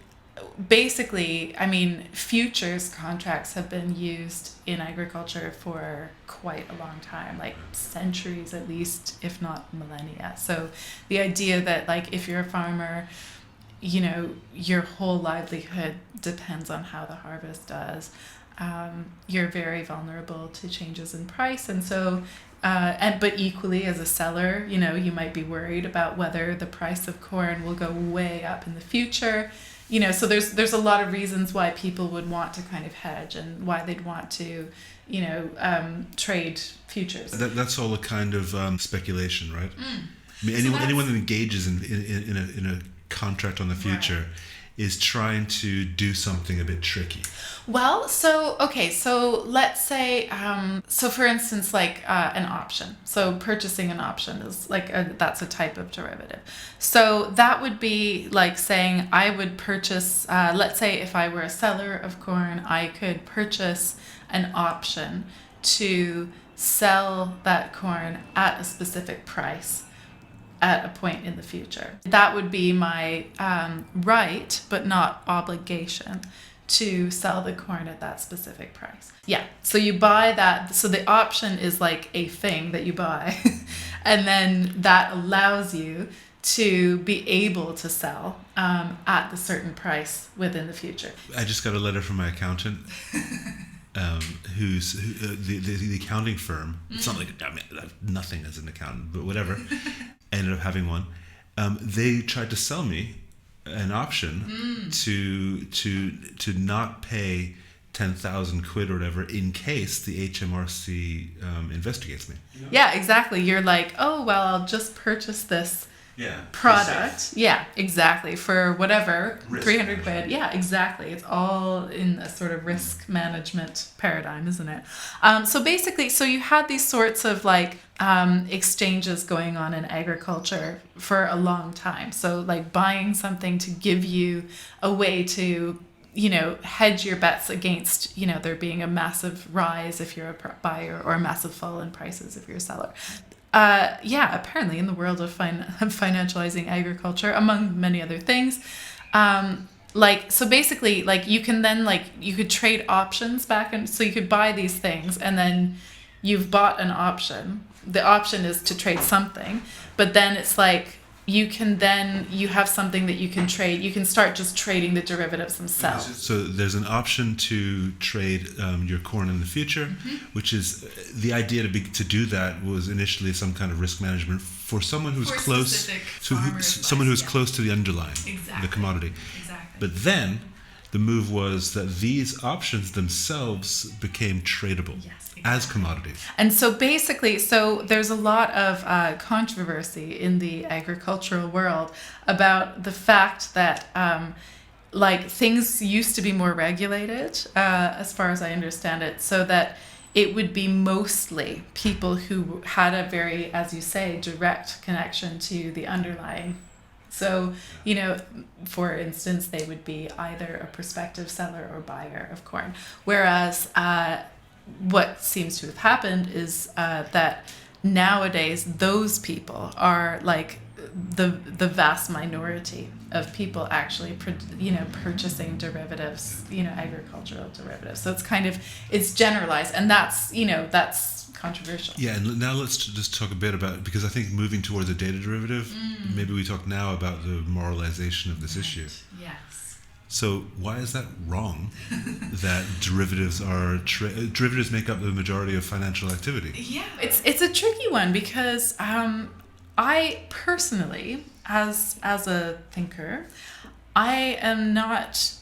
Speaker 2: Basically, I mean, futures contracts have been used in agriculture for quite a long time, like centuries at least, if not millennia. So the idea that, like, if you're a farmer, you know, your whole livelihood depends on how the harvest does. You're very vulnerable to changes in price. And so, but equally as a seller, you know, you might be worried about whether the price of corn will go way up in the future. You know, so there's a lot of reasons why people would want to kind of hedge and why they'd want to, you know, trade futures.
Speaker 1: That's all a kind of speculation, right? I mean, anyone that engages in a contract on the future is trying to do something a bit tricky.
Speaker 2: Well, so let's say, so for instance, like an option. So purchasing an option is like that's a type of derivative. So that would be like saying I would purchase, let's say if I were a seller of corn, I could purchase an option to sell that corn at a specific price at a point in the future. That would be my right, but not obligation, to sell the corn at that specific price. Yeah, so you buy that. So the option is like a thing that you buy, and then that allows you to be able to sell at the certain price within the future.
Speaker 1: I just got a letter from my accountant. Who's the accounting firm. It's not like, I mean, I have nothing as an accountant, but whatever. I ended up having one. They tried to sell me an option to not pay 10,000 quid or whatever in case the HMRC investigates me.
Speaker 2: Yeah, exactly. You're like, oh well, I'll just purchase this product. Yeah, exactly. For whatever, risk 300 quid. Yeah, exactly. It's all in a sort of risk management paradigm, isn't it? So basically, so you had these sorts of like exchanges going on in agriculture for a long time. So like buying something to give you a way to, you know, hedge your bets against, you know, there being a massive rise if you're a buyer or a massive fall in prices if you're a seller. Apparently in the world of financializing agriculture, among many other things, so basically, like you can then you could trade options back, and so you could buy these things, and then you've bought an option. The option is to trade something, but then it's like you have something that you can trade. You can start just trading the derivatives themselves.
Speaker 1: So there's an option to trade your corn in the future, which is the idea to do that was initially some kind of risk management for someone who's close to someone who's close to the underlying, the commodity.
Speaker 2: Exactly.
Speaker 1: But then the move was that these options themselves became tradable.
Speaker 2: Yes.
Speaker 1: As commodities.
Speaker 2: And so basically, there's a lot of controversy in the agricultural world about the fact that things used to be more regulated, as far as I understand it, so that it would be mostly people who had a very, as you say, direct connection to the underlying. So, for instance, they would be either a prospective seller or buyer of corn. Whereas what seems to have happened is that nowadays those people are like the vast minority of people actually purchasing derivatives, agricultural derivatives. So it's generalized, and that's controversial.
Speaker 1: Yeah, and now let's just talk a bit about, because I think moving towards a data derivative, maybe we talk now about the moralization of this issue.
Speaker 2: Yes.
Speaker 1: So why is that wrong? That derivatives make up the majority of financial activity?
Speaker 2: Yeah, it's a tricky one because I personally, as a thinker, I am not,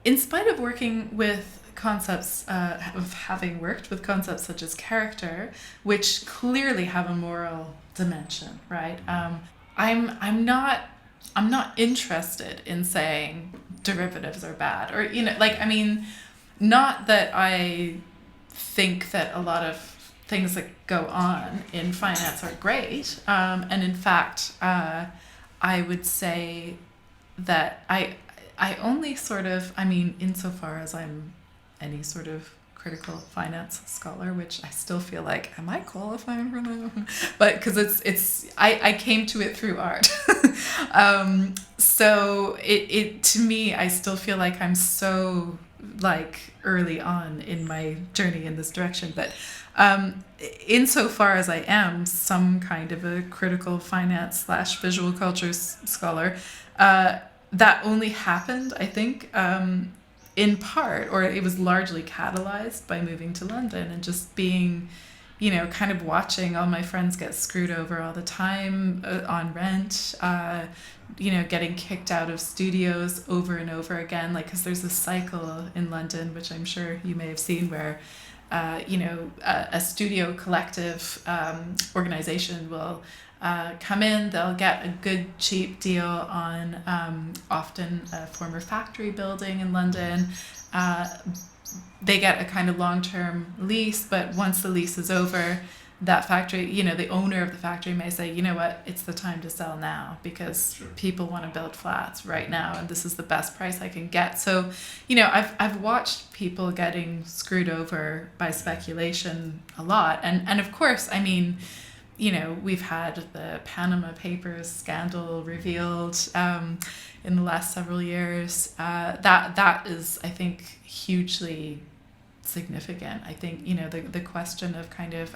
Speaker 2: in spite of working with concepts, of having worked with concepts such as character, which clearly have a moral dimension, right? I'm not interested in saying derivatives are bad, or not that I think that a lot of things that go on in finance are great, and in fact I would say that I only sort of, insofar as I'm any sort of critical finance scholar, which I still feel like, am I qualifying for that? But because I came to it through art. So it to me, I still feel like I'm so early on in my journey in this direction. But insofar as I am some kind of a critical finance / visual cultures scholar, that only happened, I think, in part, or it was largely catalyzed by moving to London and just being, kind of watching all my friends get screwed over all the time on rent, getting kicked out of studios over and over again, because there's this cycle in London, which I'm sure you may have seen, where a studio collective organization will come in, they'll get a good cheap deal on often a former factory building in London. They get a kind of long-term lease, but once the lease is over, that factory, the owner of the factory may say, it's the time to sell now because people want to build flats right now and this is the best price I can get. So, I've watched people getting screwed over by speculation a lot. And of course, we've had the Panama Papers scandal revealed in the last several years. That is, I think, hugely significant. I think, the question of kind of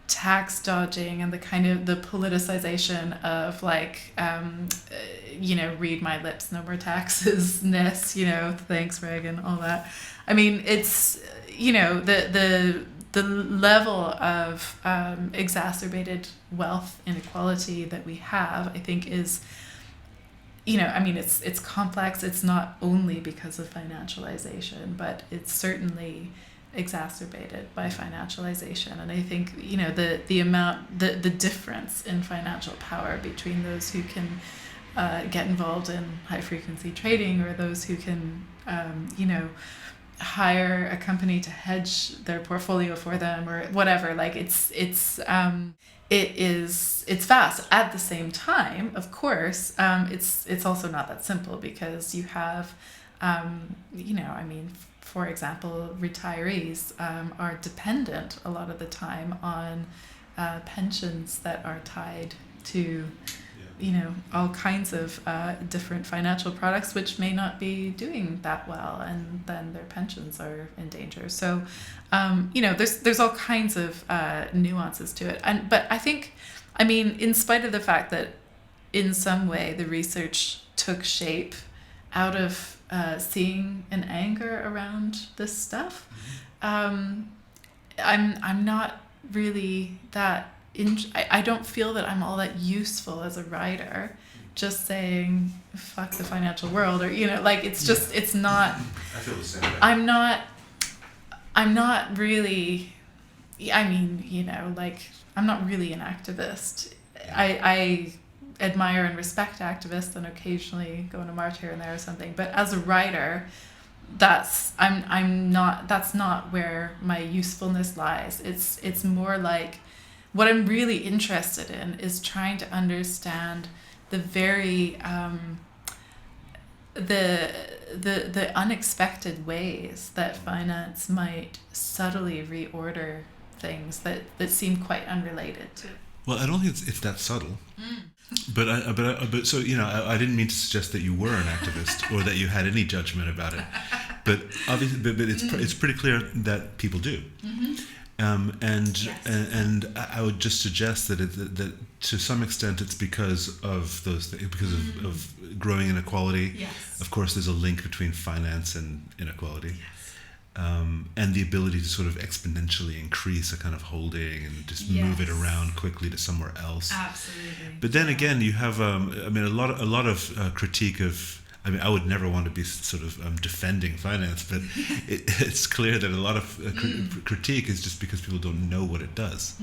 Speaker 2: tax dodging and the kind of the politicization of read my lips, no more taxes, thanks Reagan, all that. It's, the level of exacerbated wealth inequality that we have, I think, is, it's complex. It's not only because of financialization, but it's certainly exacerbated by financialization. And I think, the difference in financial power between those who can get involved in high frequency trading or those who can, hire a company to hedge their portfolio for them or whatever, it's vast. At the same time, of course, it's also not that simple, because you have for example, retirees are dependent a lot of the time on pensions that are tied to all kinds of different financial products, which may not be doing that well, and then their pensions are in danger. So, there's all kinds of nuances to it. But I think, in spite of the fact that in some way the research took shape out of seeing an anger around this stuff. I'm not really that I don't feel that I'm all that useful as a writer, just saying fuck the financial world, or like it's just it's not.
Speaker 1: I feel the same way.
Speaker 2: I'm not really. I mean, like I'm not really an activist. I admire and respect activists and occasionally go on a march here and there or something. But as a writer, that's not where my usefulness lies. It's more like what I'm really interested in is trying to understand the very the unexpected ways that finance might subtly reorder things that seem quite unrelated to.
Speaker 1: Well, I don't think it's that subtle. But so I didn't mean to suggest that you were an activist or that you had any judgment about it. But obviously, but it's pretty clear that people do. And I would just suggest that that to some extent it's because of those things, because of growing inequality.
Speaker 2: Yes.
Speaker 1: Of course, there's a link between finance and inequality. Yes. And the ability to sort of exponentially increase a kind of holding and just move it around quickly to somewhere else.
Speaker 2: Absolutely.
Speaker 1: But then again, you have a lot of critique of. I mean, I would never want to be sort of defending finance, but it's clear that a lot of critique is just because people don't know what it does.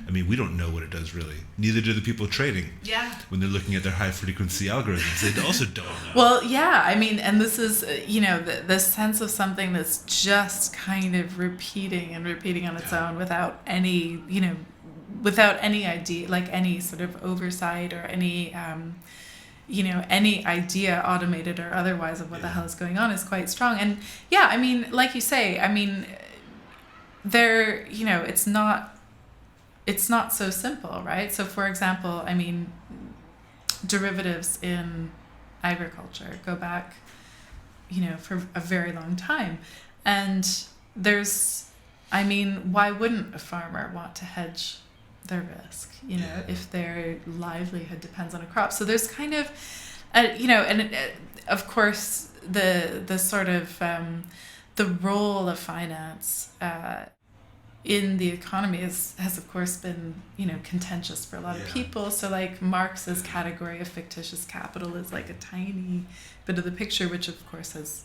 Speaker 1: I mean, we don't know what it does really. Neither do the people trading.
Speaker 2: Yeah. When
Speaker 1: they're looking at their high frequency algorithms, they also don't know.
Speaker 2: Well, yeah. I mean, and this is, the sense of something that's just kind of repeating and repeating on its own without any, without any idea, like any sort of oversight or any, any idea, automated or otherwise, of what the hell is going on is quite strong. And yeah, I mean, like you say, I mean, there, it's not so simple, right? So for example, I mean, derivatives in agriculture go back, for a very long time. And why wouldn't a farmer want to hedge their risk, if their livelihood depends on a crop? So there's kind of, of course, the sort of the role of finance in the economy has of course been contentious for a lot of people. So like Marx's category of fictitious capital is like a tiny bit of the picture, which of course has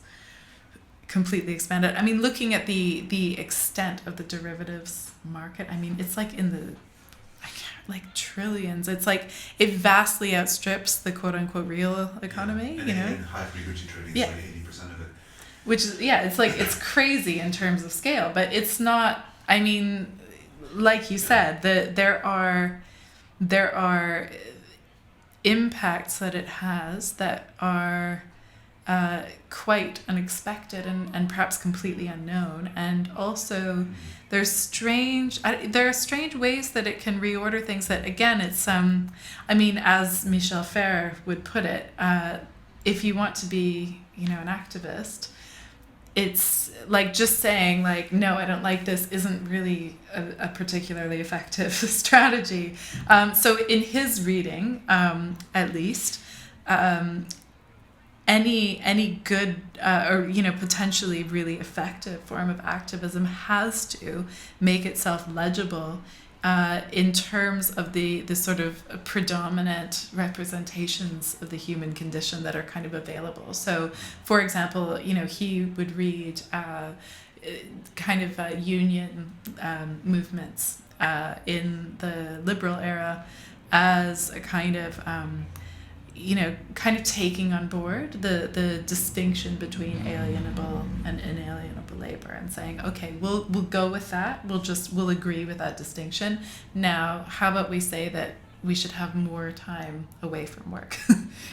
Speaker 2: completely expanded. I mean, looking at the extent of the derivatives market, I mean, it's like in the trillions. It's like it vastly outstrips the quote unquote real economy.
Speaker 1: And high frequency trading is like 80% of it.
Speaker 2: Which is it's like it's crazy in terms of scale, but it's not. I mean, like you said, there are impacts that it has that are quite unexpected and perhaps completely unknown, and also there are strange ways that it can reorder things that, again, it's as Michel Ferrer would put it, if you want to be an activist, it's like just saying like, no, I don't like this isn't really a particularly effective strategy. So in his reading, at least, any good or potentially really effective form of activism has to make itself legible in terms of the sort of predominant representations of the human condition that are kind of available. So, for example, he would read kind of union movements in the liberal era as a kind of kind of taking on board the distinction between alienable and inalienable labor, and saying, okay, we'll go with that. We'll agree with that distinction. Now, how about we say that we should have more time away from work?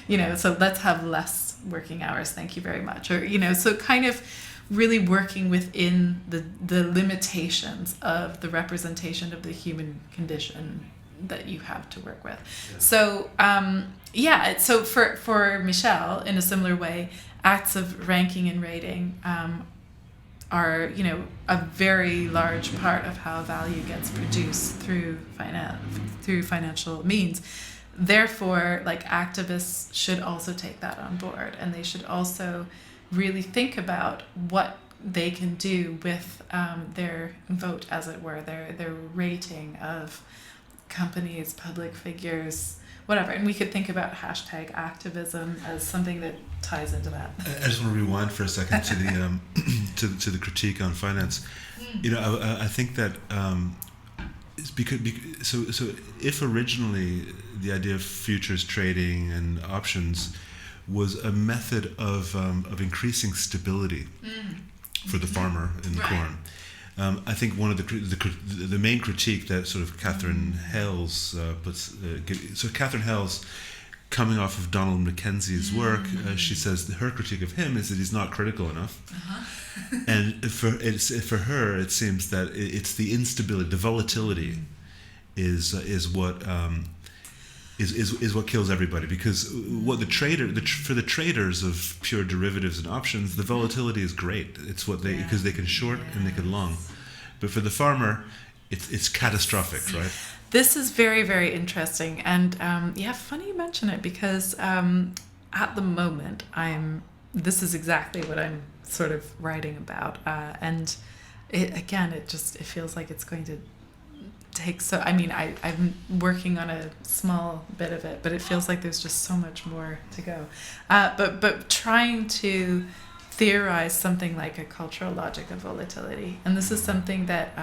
Speaker 2: So let's have less working hours. Thank you very much. Or, so kind of really working within the limitations of the representation of the human condition that you have to work with. Yeah. So, so for Michel, in a similar way, acts of ranking and rating are, a very large part of how value gets produced through financial means. therefore, like, activists should also take that on board, and they should also really think about what they can do with their vote, as it were, their rating of companies, public figures, whatever. And we could think about hashtag activism as something that ties into that.
Speaker 1: I just want to rewind for a second to the to the critique on finance. You know, I think that it's because so if originally the idea of futures trading and options was a method of increasing stability for the farmer in the corn. I think one of the main critique that sort of Catherine Hales puts. So Catherine Hales, coming off of Donald Mackenzie's work, she says that her critique of him is that he's not critical enough, and for her it seems that it's the instability, the volatility, is what kills everybody, because what for the traders of pure derivatives and options, the volatility is great. It's what because they can short and they can long, but for the farmer, it's catastrophic, right?
Speaker 2: This is very, very interesting, and funny you mention it, because at the moment this is exactly what I'm sort of writing about, and it feels like it's going to take I'm working on a small bit of it, but it feels like there's just so much more to go. But trying to theorize something like a cultural logic of volatility, and this is something that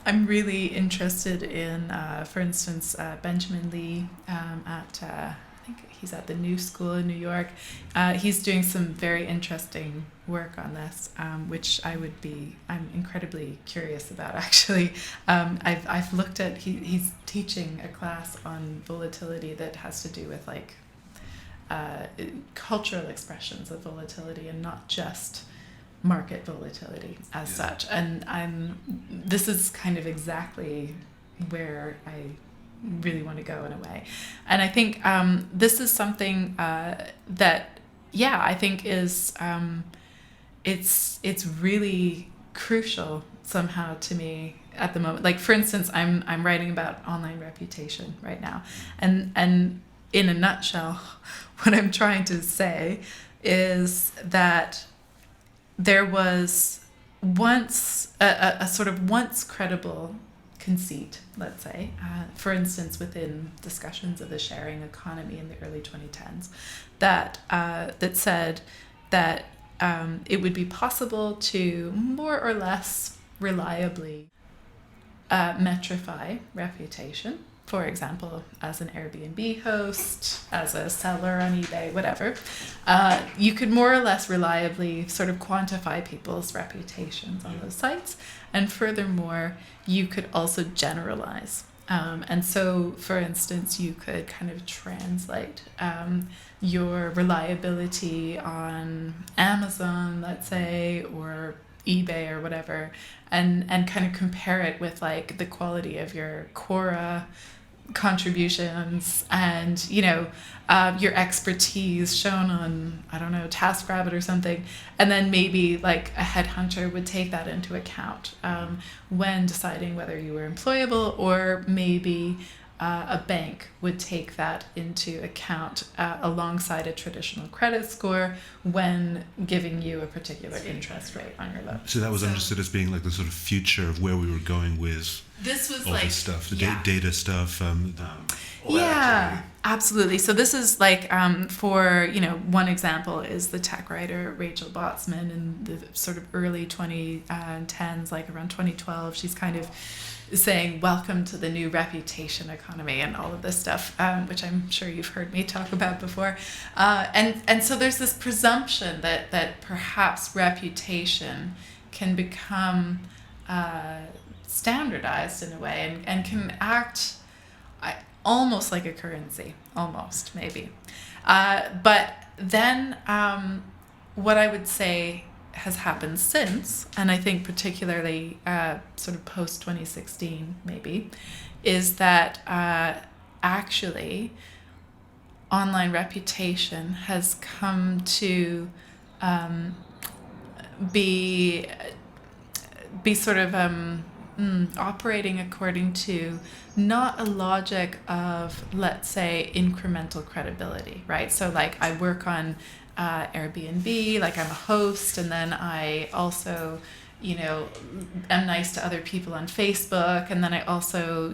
Speaker 2: I'm really interested in. For instance, Benjamin Lee at I think he's at the New School in New York. He's doing some very interesting work on this, which I'm incredibly curious about, actually. I've looked at, he's teaching a class on volatility that has to do with like cultural expressions of volatility, and not just market volatility as such. And this is kind of exactly where I really want to go in a way. And I think this is something that I think is it's really crucial somehow to me at the moment. Like, for instance, I'm writing about online reputation right now, and in a nutshell, what I'm trying to say is that there was once a sort of once credible conceit, let's say, for instance, within discussions of the sharing economy in the early 2010s, that said that it would be possible to more or less reliably metrify reputation. For example, as an Airbnb host, as a seller on eBay, whatever, you could more or less reliably sort of quantify people's reputations on those sites. And furthermore, you could also generalize. And so, for instance, you could kind of translate your reliability on Amazon, let's say, or eBay or whatever, and kind of compare it with like the quality of your Quora contributions and your expertise shown on, I don't know, TaskRabbit or something, and then maybe like a headhunter would take that into account when deciding whether you were employable, or maybe a bank would take that into account alongside a traditional credit score when giving you a particular interest rate on your loan.
Speaker 1: So that was understood as being like the sort of future of where we were going with
Speaker 2: this was
Speaker 1: all
Speaker 2: like
Speaker 1: this stuff, the data stuff.
Speaker 2: Absolutely. So this is like, for, one example is the tech writer Rachel Botsman in the sort of early 2010s, like around 2012. She's kind of saying, welcome to the new reputation economy and all of this stuff, which I'm sure you've heard me talk about before. And so there's this presumption that perhaps reputation can become standardized in a way and can act almost like a currency, almost, maybe. But then what I would say has happened since, and I think particularly sort of post-2016 maybe, is that actually online reputation has come to be sort of operating according to not a logic of, let's say, incremental credibility, right? So like I work on Airbnb, like I'm a host, and then I also, am nice to other people on Facebook, and then I also,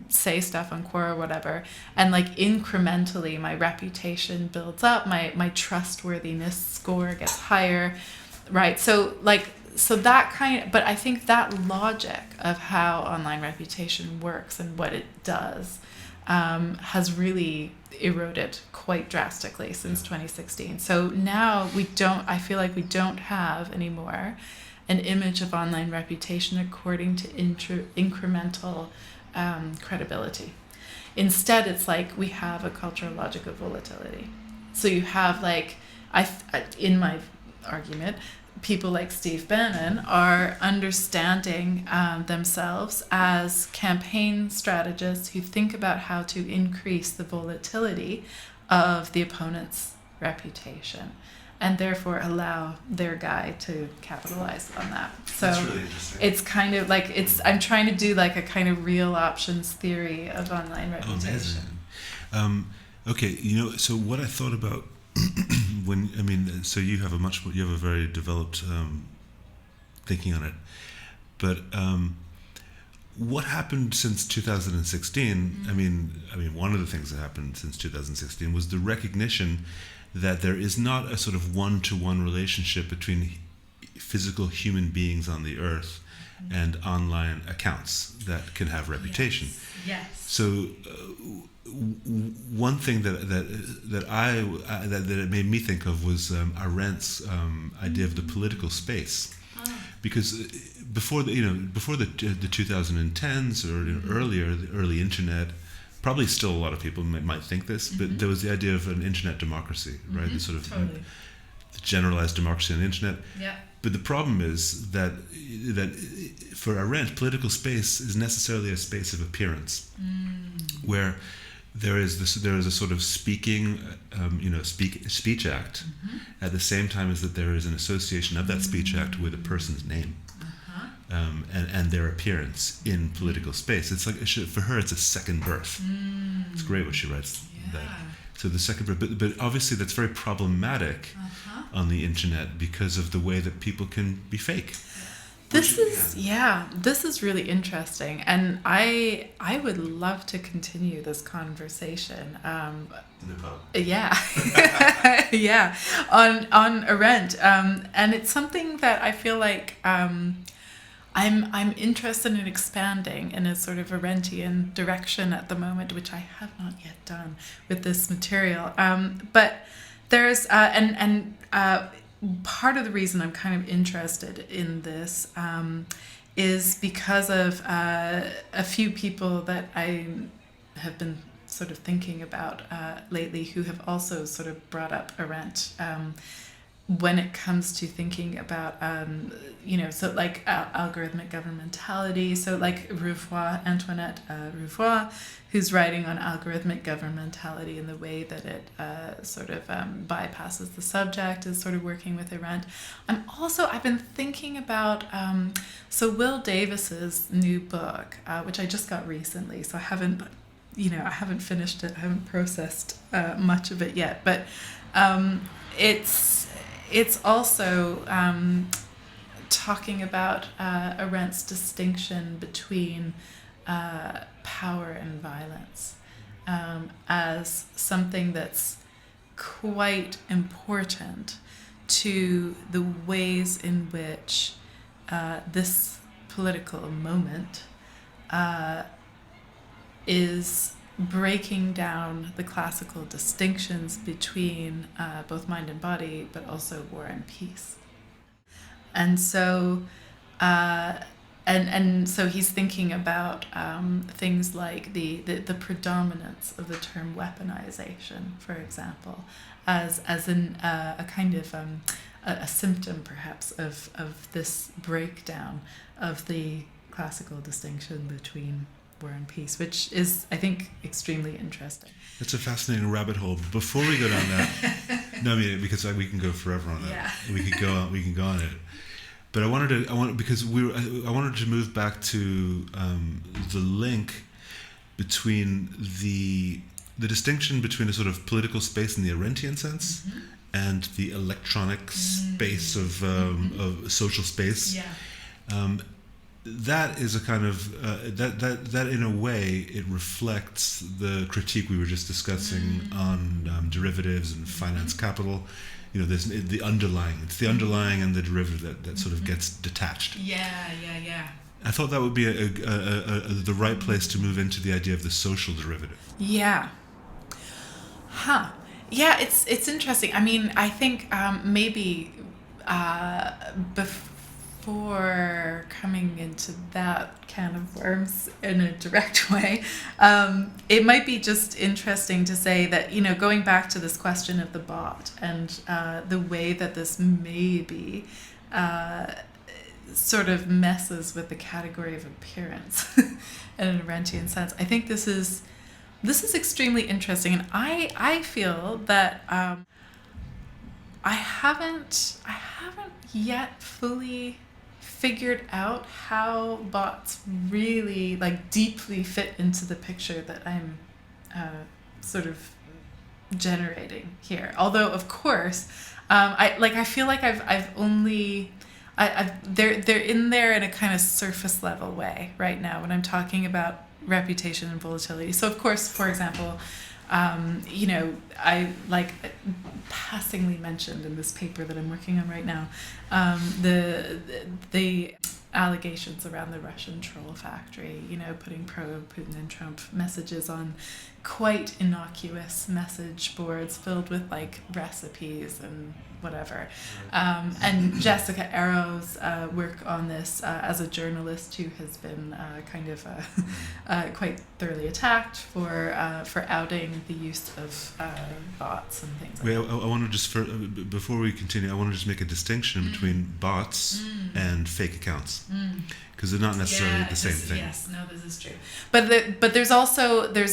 Speaker 2: say stuff on Quora or whatever, and like incrementally my reputation builds up, my trustworthiness score gets higher, right? So that but I think that logic of how online reputation works and what it does has really eroded quite drastically since 2016. So now I feel like we don't have anymore an image of online reputation according to incremental credibility. Instead, it's like we have a cultural logic of volatility. So you have in my argument, people like Steve Bannon are understanding themselves as campaign strategists who think about how to increase the volatility of the opponent's reputation, and therefore allow their guy to capitalize on that. So
Speaker 1: that's really interesting.
Speaker 2: It's kind of like I'm trying to do like a kind of real options theory of online reputation.
Speaker 1: Amazing. Okay, so what I thought about so you have a very developed thinking on it, but what happened since 2016? One of the things that happened since 2016 was the recognition that there is not a sort of one-to-one relationship between physical human beings on the earth and online accounts that can have reputation.
Speaker 2: Yes.
Speaker 1: So one thing that it made me think of was Arendt's idea of the political space, because before the 2010s or earlier, the early internet, probably still a lot of people might think this, but there was the idea of an internet democracy, right? The sort of
Speaker 2: totally.
Speaker 1: The generalized democracy on the internet.
Speaker 2: Yeah.
Speaker 1: But the problem is that for Arendt, political space is necessarily a space of appearance, where there is a sort of speaking, speech act, at the same time as that there is an association of that speech act with a person's name, and their appearance in political space. It's like for her, it's a second birth. It's great what she writes.
Speaker 2: Yeah.
Speaker 1: That. So the second birth, but obviously that's very problematic on the internet because of the way that people can be fake. This
Speaker 2: is really interesting, and I would love to continue this conversation.
Speaker 1: In the pub.
Speaker 2: Yeah, yeah, on Arendt, and it's something that I feel like I'm interested in expanding in a sort of Arendtian direction at the moment, which I have not yet done with this material. But there's part of the reason I'm kind of interested in this is because of a few people that I have been sort of thinking about lately who have also sort of brought up Arendt when it comes to thinking about, so like algorithmic governmentality. So like Antoinette Rouvois, who's writing on algorithmic governmentality and the way that it bypasses the subject, is sort of working with Arendt. I've been thinking about, Will Davis's new book, which I just got recently, so I haven't finished it, I haven't processed much of it yet, but it's also talking about Arendt's distinction between power and violence as something that's quite important to the ways in which this political moment is breaking down the classical distinctions between both mind and body, but also war and peace. And so, so he's thinking about things like the predominance of the term weaponization, for example, as a kind of a symptom, perhaps, of this breakdown of the classical distinction between war and peace, which is, I think, extremely interesting.
Speaker 1: It's a fascinating rabbit hole. Before we go down that, because we can go forever on that.
Speaker 2: Yeah.
Speaker 1: We can go on it. But I wanted because I wanted to move back to the link between the distinction between a sort of political space in the Arendtian sense and the electronic space of social space.
Speaker 2: Yeah.
Speaker 1: That is a kind of that in a way it reflects the critique we were just discussing on derivatives and finance capital. You know, there's the underlying. It's the underlying and the derivative that sort of gets detached.
Speaker 2: Yeah.
Speaker 1: I thought that would be the right place to move into the idea of the social derivative.
Speaker 2: Yeah. Huh. Yeah, it's interesting. I mean, I think maybe before coming into that can of worms in a direct way, it might be just interesting to say that, you know, going back to this question of the bot and the way that this maybe sort of messes with the category of appearance in an Arendtian sense. I think this is extremely interesting, and I feel that I haven't yet fully figured out how bots really like deeply fit into the picture that I'm sort of generating here. Although of course, I feel like they're in there in a kind of surface level way right now when I'm talking about reputation and volatility. So of course, for example, you know, I like passingly mentioned in this paper that I'm working on right now, the allegations around the Russian troll factory, you know, putting pro-Putin and Trump messages on quite innocuous message boards filled with like recipes and whatever. And Jessica Arrow's work on this as a journalist who has been kind of quite thoroughly attacked for outing the use of bots and things like that.
Speaker 1: I want to just, before we continue, I want to just make a distinction between bots and fake accounts. Because they're not necessarily the same thing.
Speaker 2: Yes, no, this is true. But there's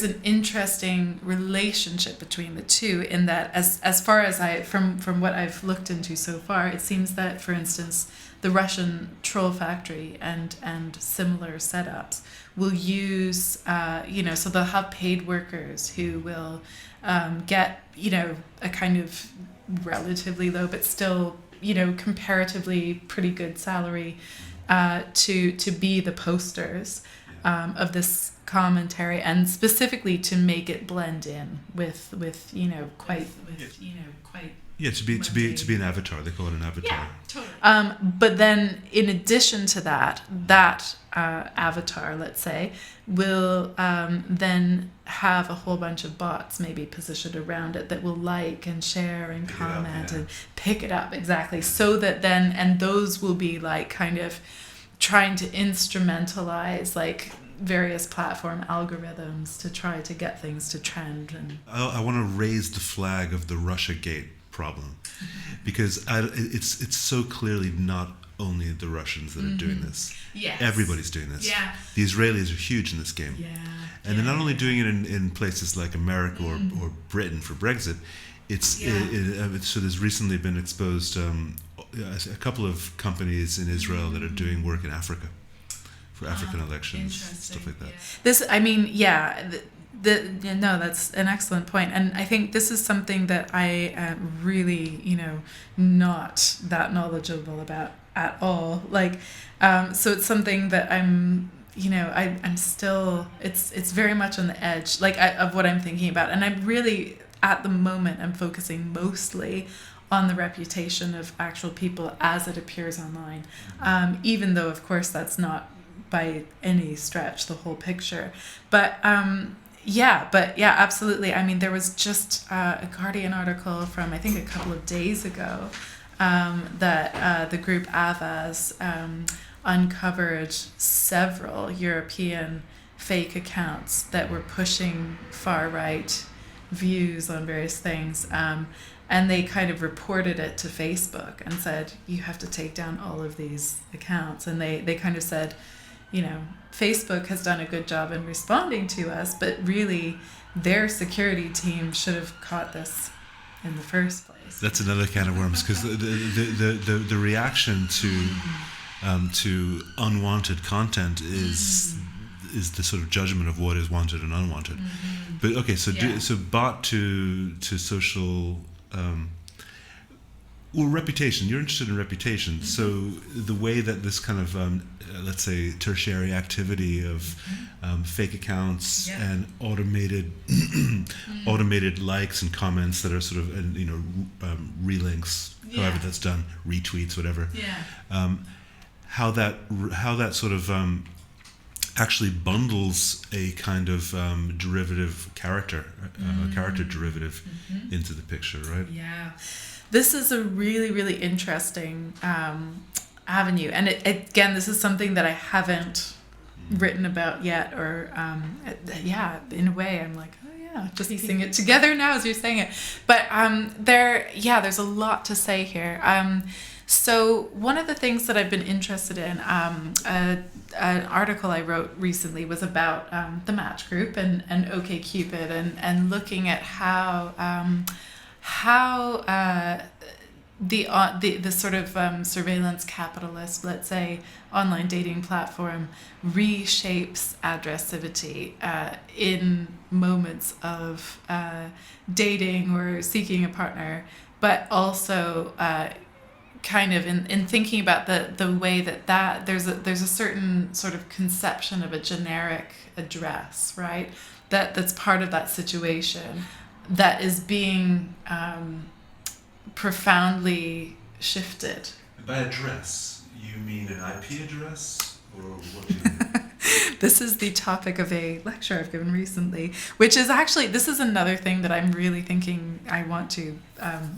Speaker 2: an interesting relationship between the two in that as far as from what I've looked into so far, it seems that, for instance, the Russian troll factory and similar setups will use so they'll have paid workers who will get, you know, a kind of relatively low but still, you know, comparatively pretty good salary to be the posters of this commentary, and specifically to make it blend in with
Speaker 1: to be an avatar. They call it an avatar.
Speaker 2: Yeah, totally. But then, in addition to that avatar, let's say, will then have a whole bunch of bots maybe positioned around it that will like and share and comment and pick it up, exactly, so that then, and those will be like kind of trying to instrumentalize like various platform algorithms to try to get things to trend. And
Speaker 1: I want to raise the flag of the Russiagate problem, because it's so clearly not only the Russians that are doing this.
Speaker 2: Yes.
Speaker 1: Everybody's doing this.
Speaker 2: Yeah.
Speaker 1: The Israelis are huge in this game.
Speaker 2: Yeah.
Speaker 1: And they're not only doing it in places like America or Britain for Brexit. So there's recently been exposed a couple of companies in Israel that are doing work in Africa for African elections, stuff like that.
Speaker 2: Yeah. This, I mean, no, that's an excellent point, and I think this is something that I am really, you know, not that knowledgeable about at all. Like, so it's something that I'm, you know, I'm still, it's very much on the edge, like of what I'm thinking about, and I'm really, at the moment, I'm focusing mostly on the reputation of actual people as it appears online, even though, of course, that's not by any stretch the whole picture. But absolutely. I mean, there was just a Guardian article from, I think, a couple of days ago that the group Avaz uncovered several European fake accounts that were pushing far-right views on various things. And they kind of reported it to Facebook and said, you have to take down all of these accounts. And they kind of said, you know, Facebook has done a good job in responding to us, but really their security team should have caught this in the first place.
Speaker 1: That's another can of worms, because the reaction to unwanted content is the sort of judgment of what is wanted and unwanted. But okay, so bot to social reputation. You're interested in reputation. So the way that this kind of let's say tertiary activity of fake accounts and automated likes and comments that are sort of relinks, however that's done, retweets, whatever. How that sort of actually bundles a kind of derivative character, a character derivative into the picture, right?
Speaker 2: Yeah. This is a really, really interesting avenue. And again, this is something that I haven't written about yet, or in a way I'm like, oh yeah, just piecing it together now as you're saying it. But there's a lot to say here. So one of the things that I've been interested in, an article I wrote recently was about the Match Group and OkCupid, and looking at how the sort of surveillance capitalist, let's say, online dating platform reshapes addressivity in moments of dating or seeking a partner, but also kind of in thinking about the way that there's a certain sort of conception of a generic address, right? That's part of that situation that is being profoundly shifted.
Speaker 1: By address, you mean an IP address, or what do you mean?
Speaker 2: This is the topic of a lecture I've given recently, which is actually, this is another thing that I'm really thinking I want to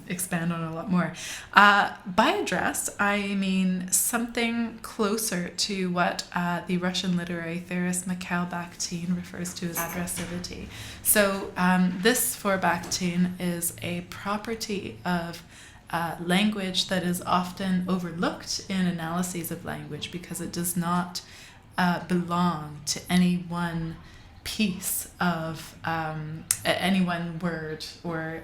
Speaker 2: expand on a lot more. By address, I mean something closer to what the Russian literary theorist Mikhail Bakhtin refers to as addressivity. So this, for Bakhtin, is a property of language that is often overlooked in analyses of language because it does not belong to any one piece of any one word or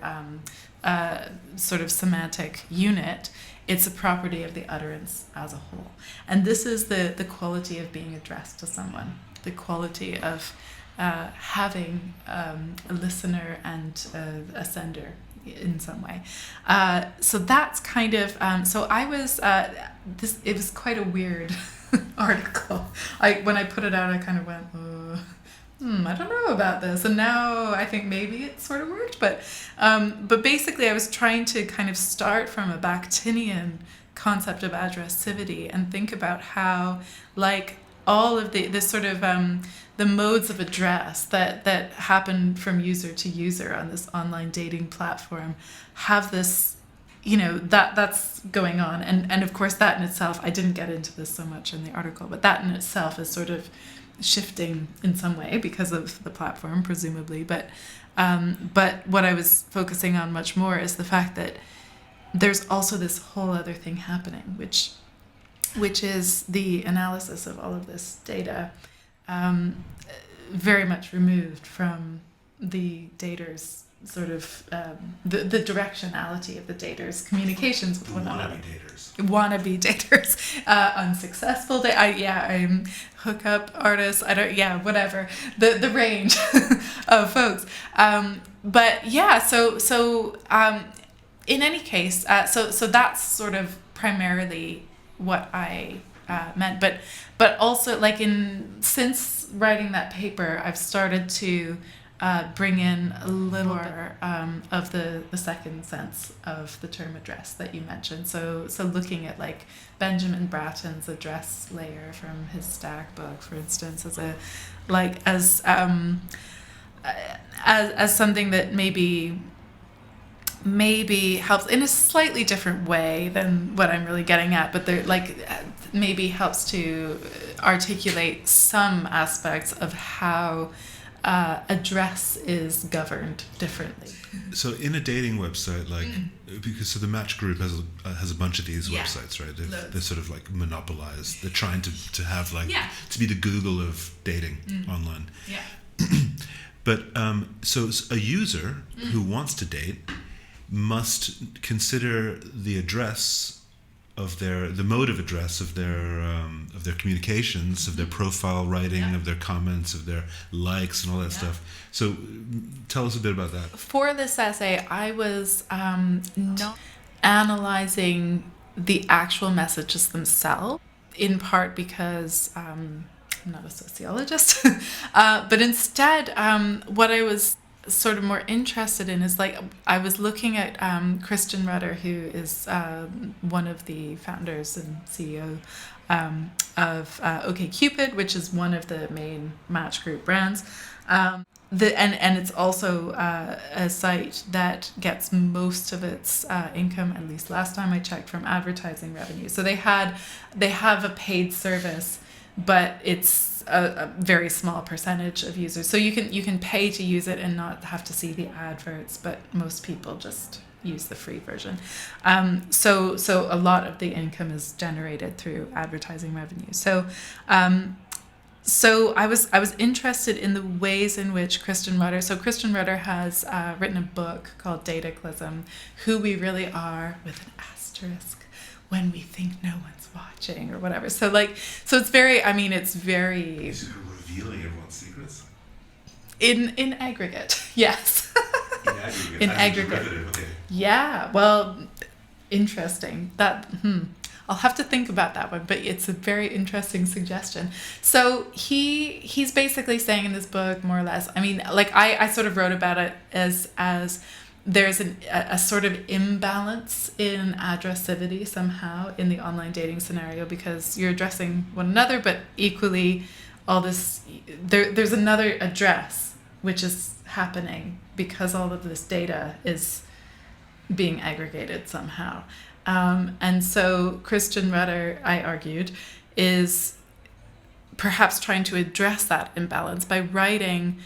Speaker 2: sort of semantic unit. It's a property of the utterance as a whole. And this is the quality of being addressed to someone, the quality of having a listener and a sender in some way. So that's kind of, so I was, it was quite a weird article. When I put it out, I kind of went, I don't know about this. And now I think maybe it sort of worked. But basically I was trying to kind of start from a Bakhtinian concept of addressivity and think about how, like, all of the sort of the modes of address that happen from user to user on this online dating platform have this, that's going on. And of course that in itself, I didn't get into this so much in the article, but that in itself is sort of shifting in some way because of the platform, presumably. But what I was focusing on much more is the fact that there's also this whole other thing happening, which is the analysis of all of this data, very much removed from the daters' sort of the directionality of the daters' communications with one another. Wannabe daters, unsuccessful. I'm hookup artists. Whatever the range of folks. But yeah, so in any case, so that's sort of primarily what I meant. But also, like, since writing that paper, I've started to bring in a little more of the second sense of the term address that you mentioned. So looking at, like, Benjamin Bratton's address layer from his Stack book, for instance, as something that maybe helps in a slightly different way than what I'm really getting at, but there, like, maybe helps to articulate some aspects of how address is governed differently.
Speaker 1: So in a dating website, like, because the Match Group has a bunch of these websites, right? They're sort of like monopolized. They're trying to have, like, to be the Google of dating online. Yeah. But so a user who wants to date must consider the address of the mode of address of their communications, of their profile writing, of their comments, of their likes, and all that stuff. So, tell us a bit about that.
Speaker 2: For this essay, I was not analyzing the actual messages themselves, in part because I'm not a sociologist, but instead, what I was sort of more interested in is, like, I was looking at Christian Rudder, who is one of the founders and CEO of OkCupid, which is one of the main match group brands. And it's also a site that gets most of its income, at least last time I checked, from advertising revenue. So they have a paid service, but it's a very small percentage of users. So you can pay to use it and not have to see the adverts, but most people just use the free version. So a lot of the income is generated through advertising revenue. So I was interested in the ways in which Christian Rudder has written a book called Idioticon, Who We Really Are, with an asterisk, when we think no one's watching, or whatever. So it's very, it's very...
Speaker 1: Is it revealing everyone's secrets?
Speaker 2: In aggregate, yes.
Speaker 1: In aggregate. Okay.
Speaker 2: Yeah, well, interesting. I'll have to think about that one, but it's a very interesting suggestion. So he's basically saying in this book, more or less, I sort of wrote about it as there's a sort of imbalance in addressivity somehow in the online dating scenario, because you're addressing one another, but equally all this, there's another address which is happening because all of this data is being aggregated somehow. And so Christian Rudder, I argued, is perhaps trying to address that imbalance by writing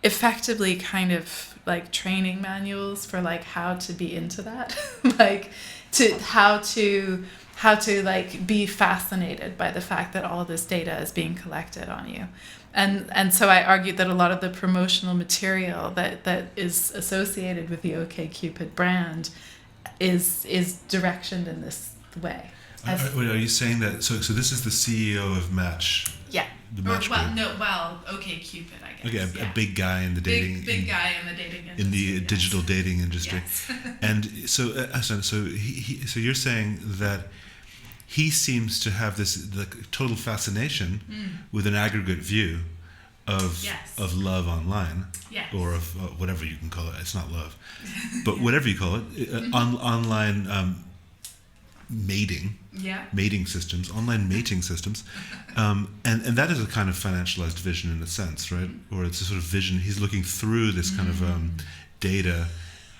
Speaker 2: effectively kind of like training manuals for like how to be into that, like how to like be fascinated by the fact that all this data is being collected on you. And so I argued that a lot of the promotional material that is associated with the OkCupid brand is directioned in this way.
Speaker 1: Are you saying that? So this is the CEO of Match.
Speaker 2: Yeah.
Speaker 1: The Match group.
Speaker 2: OkCupid, I guess.
Speaker 1: Okay, a big guy in the dating.
Speaker 2: Big guy in the dating industry.
Speaker 1: In the digital dating industry.
Speaker 2: Yes.
Speaker 1: And so you're saying that he seems to have this total fascination with an aggregate view of love online, or of whatever you can call it. It's not love, but whatever you call it, online mating systems, online mating systems, and that is a kind of financialized vision in a sense, right? Or it's a sort of vision. He's looking through this kind of data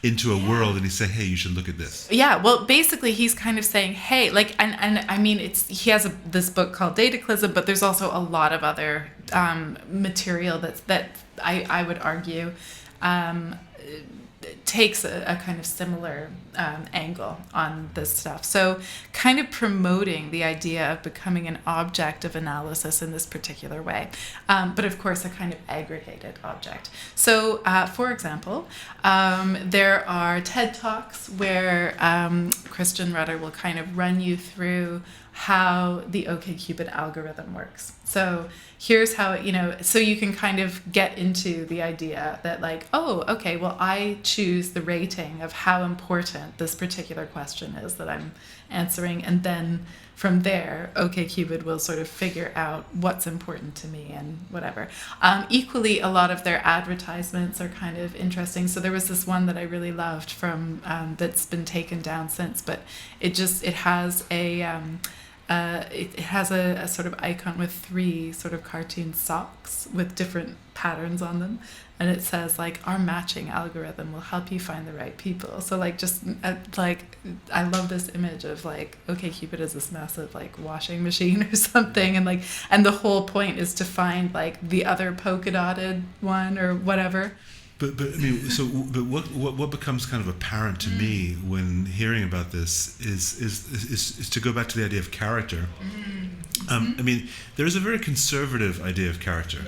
Speaker 1: into a world, and he's saying, hey, you should look at this. Yeah,
Speaker 2: well, basically he's kind of saying, hey, like, and I mean, he has this book called Idioticon, but there's also a lot of other material that I would argue takes a kind of similar angle on this stuff. So kind of promoting the idea of becoming an object of analysis in this particular way, but of course a kind of aggregated object. So for example, there are TED Talks where Christian Rudder will kind of run you through how the OkCupid algorithm works. So here's how, so you can kind of get into the idea that like, oh, okay, well, I choose the rating of how important this particular question is that I'm answering. And then from there, OkCupid will sort of figure out what's important to me and whatever. Equally, a lot of their advertisements are kind of interesting. So there was this one that I really loved from that's been taken down since, but it has it has a sort of icon with 3 sort of cartoon socks with different patterns on them, and it says like, our matching algorithm will help you find the right people. So like, just like, I love this image of like OkCupid is this massive like washing machine or something, and like, and the whole point is to find like the other polka dotted one or whatever.
Speaker 1: But I mean, so but what becomes kind of apparent to me when hearing about this is to go back to the idea of character. I mean, there is a very conservative idea of character,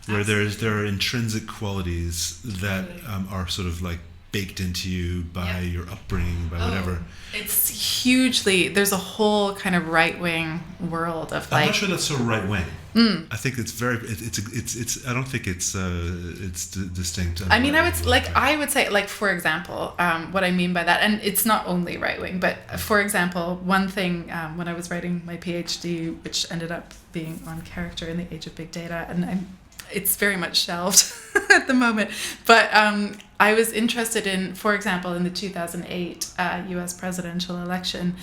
Speaker 1: where there are intrinsic qualities that are sort of like baked into you by your upbringing, by whatever.
Speaker 2: It's hugely, there's a whole kind of right-wing world of like...
Speaker 1: I'm not sure that's so right-wing. I think it's very, I don't think it's distinct.
Speaker 2: I mean, I would say, like, for example, what I mean by that, and it's not only right-wing, but for example, one thing, when I was writing my PhD, which ended up being on character in the age of big data, and it's very much shelved at the moment, but I was interested in, for example, in the 2008 US presidential election,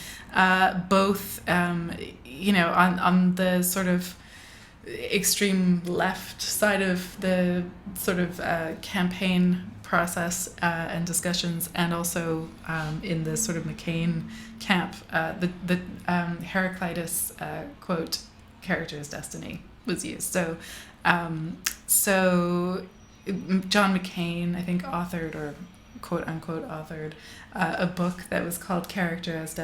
Speaker 2: both, on the sort of extreme left side of the sort of campaign process and discussions, and also in the sort of McCain camp, the Heraclitus quote, "Character is destiny," was used. So John McCain, I think, authored, or quote unquote authored, a book that was called "Character is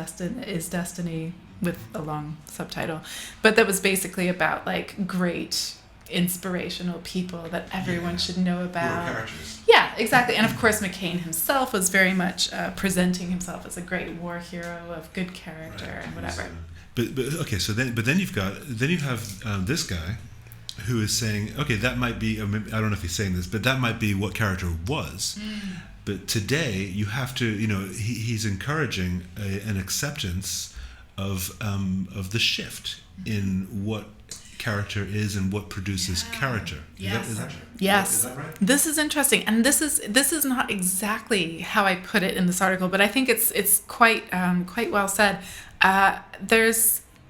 Speaker 2: Destiny," with a long subtitle, but that was basically about like great inspirational people that everyone should know about.
Speaker 1: Characters.
Speaker 2: Yeah, exactly. And of course, McCain himself was very much presenting himself as a great war hero of good character and whatever.
Speaker 1: But okay, so then you have this guy who is saying, okay, that might be, I don't know if he's saying this, but that might be what character was. But today you have to, he's encouraging an acceptance of the shift in what character is and what produces character.
Speaker 2: Yes.
Speaker 1: Is that right? This
Speaker 2: is interesting, and this is not exactly how I put it in this article, but I think it's quite well said.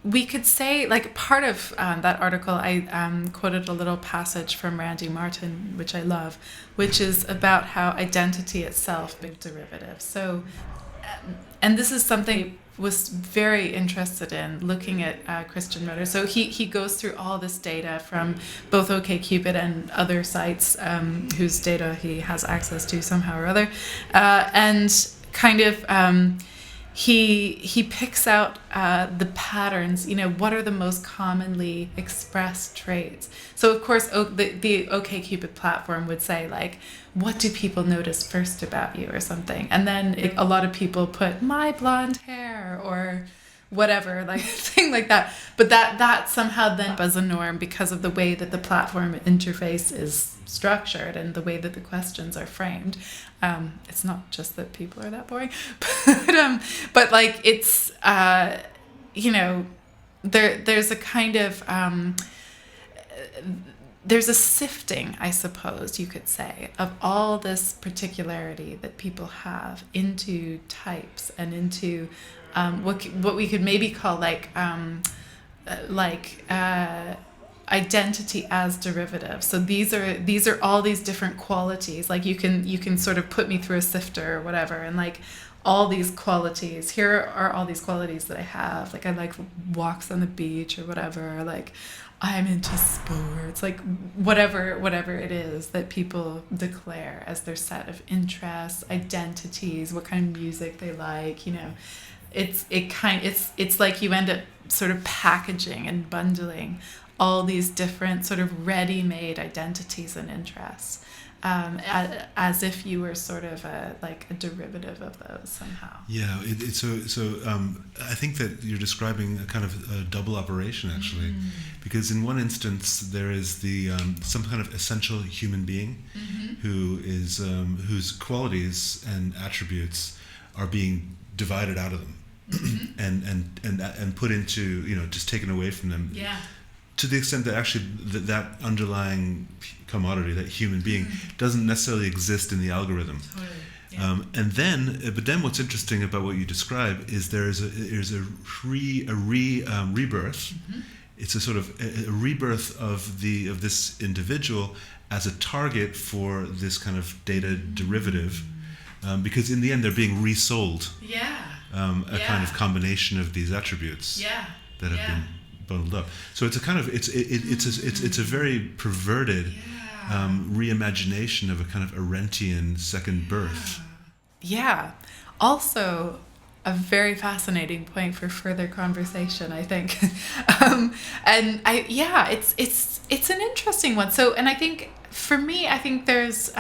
Speaker 2: We could say, like, part of that article, I quoted a little passage from Randy Martin, which I love, which is about how identity itself is derivative. So, and this is something I was very interested in, looking at Christian Roeder. So he goes through all this data from both OkCupid and other sites whose data he has access to somehow or other, and kind of... He picks out the patterns, what are the most commonly expressed traits. So, of course, the OkCupid platform would say, like, what do people notice first about you or something? And then a lot of people put my blonde hair or whatever, like thing like that. But that somehow then as a norm because of the way that the platform interface is structured and the way that the questions are framed. It's not just that people are that boring, but like it's there's a kind of there's a sifting, I suppose you could say, of all this particularity that people have into types and into what we could maybe call identity as derivative. So these are all these different qualities. Like you can sort of put me through a sifter or whatever, and like all these qualities. Here are all these qualities that I have. Like I like walks on the beach or whatever. Like I'm into sports. Like whatever it is that people declare as their set of interests, identities, what kind of music they like. It's like you end up sort of packaging and bundling all these different sort of ready-made identities and interests, as if you were sort of a derivative of those somehow.
Speaker 1: Yeah, I think that you're describing a kind of a double operation actually, because in one instance there is the some kind of essential human being who is whose qualities and attributes are being divided out of them and put into just taken away from them.
Speaker 2: Yeah.
Speaker 1: To the extent that actually that underlying commodity, that human being, doesn't necessarily exist in the algorithm.
Speaker 2: Totally. Yeah.
Speaker 1: But then what's interesting about what you describe is there's a rebirth. It's a sort of a rebirth of this individual as a target for this kind of data derivative, because in the end they're being resold.
Speaker 2: Yeah.
Speaker 1: Kind of combination of these attributes that have been bundled up. So it's a kind of it's a very perverted reimagination of a kind of Arendtian second birth.
Speaker 2: Yeah. Also, a very fascinating point for further conversation, I think. It's an interesting one. So, and I think for me, there's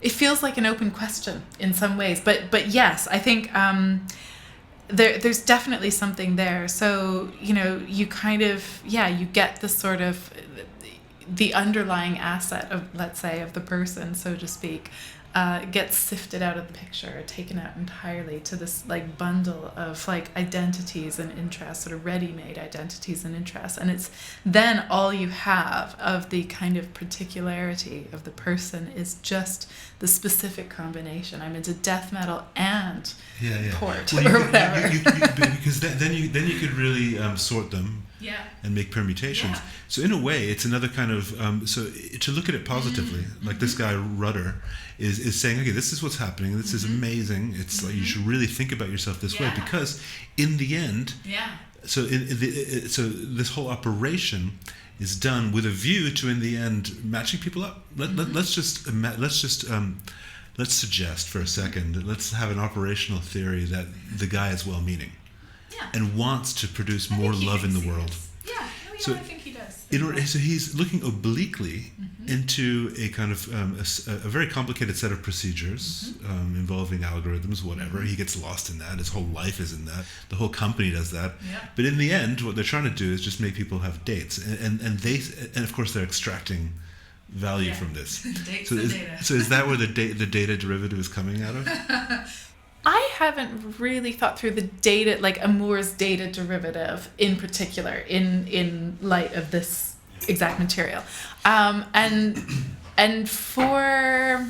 Speaker 2: it feels like an open question in some ways. But yes, I think there's definitely something there. So, you kind of, you get the sort of the underlying asset of, let's say, of the person, so to speak, gets sifted out of the picture, or taken out entirely to this like bundle of like identities and interests, sort of ready-made identities and interests, and it's then all you have of the kind of particularity of the person is just the specific combination. I'm into death metal and port, or whatever.
Speaker 1: Because then you could really sort them.
Speaker 2: Yeah.
Speaker 1: And make permutations.
Speaker 2: Yeah.
Speaker 1: So in a way, it's another kind of so to look at it positively, like this guy Rudder is saying, okay, this is what's happening. This is amazing. It's like you should really think about yourself this way, because in the end, so so this whole operation is done with a view to, in the end, matching people up. Let's suggest for a second. Let's have an operational theory that the guy is well-meaning. And wants to produce more love in the world.
Speaker 2: I think he does.
Speaker 1: So he's looking obliquely into a kind of a very complicated set of procedures involving algorithms, whatever. He gets lost in that. His whole life is in that. The whole company does that. But in the end, what they're trying to do is just make people have dates, and of course they're extracting value from this.
Speaker 2: Dates
Speaker 1: data. So is that where the data derivative is coming out of?
Speaker 2: I haven't really thought through the data, like Amour's data derivative in particular, in light of this exact material. And for,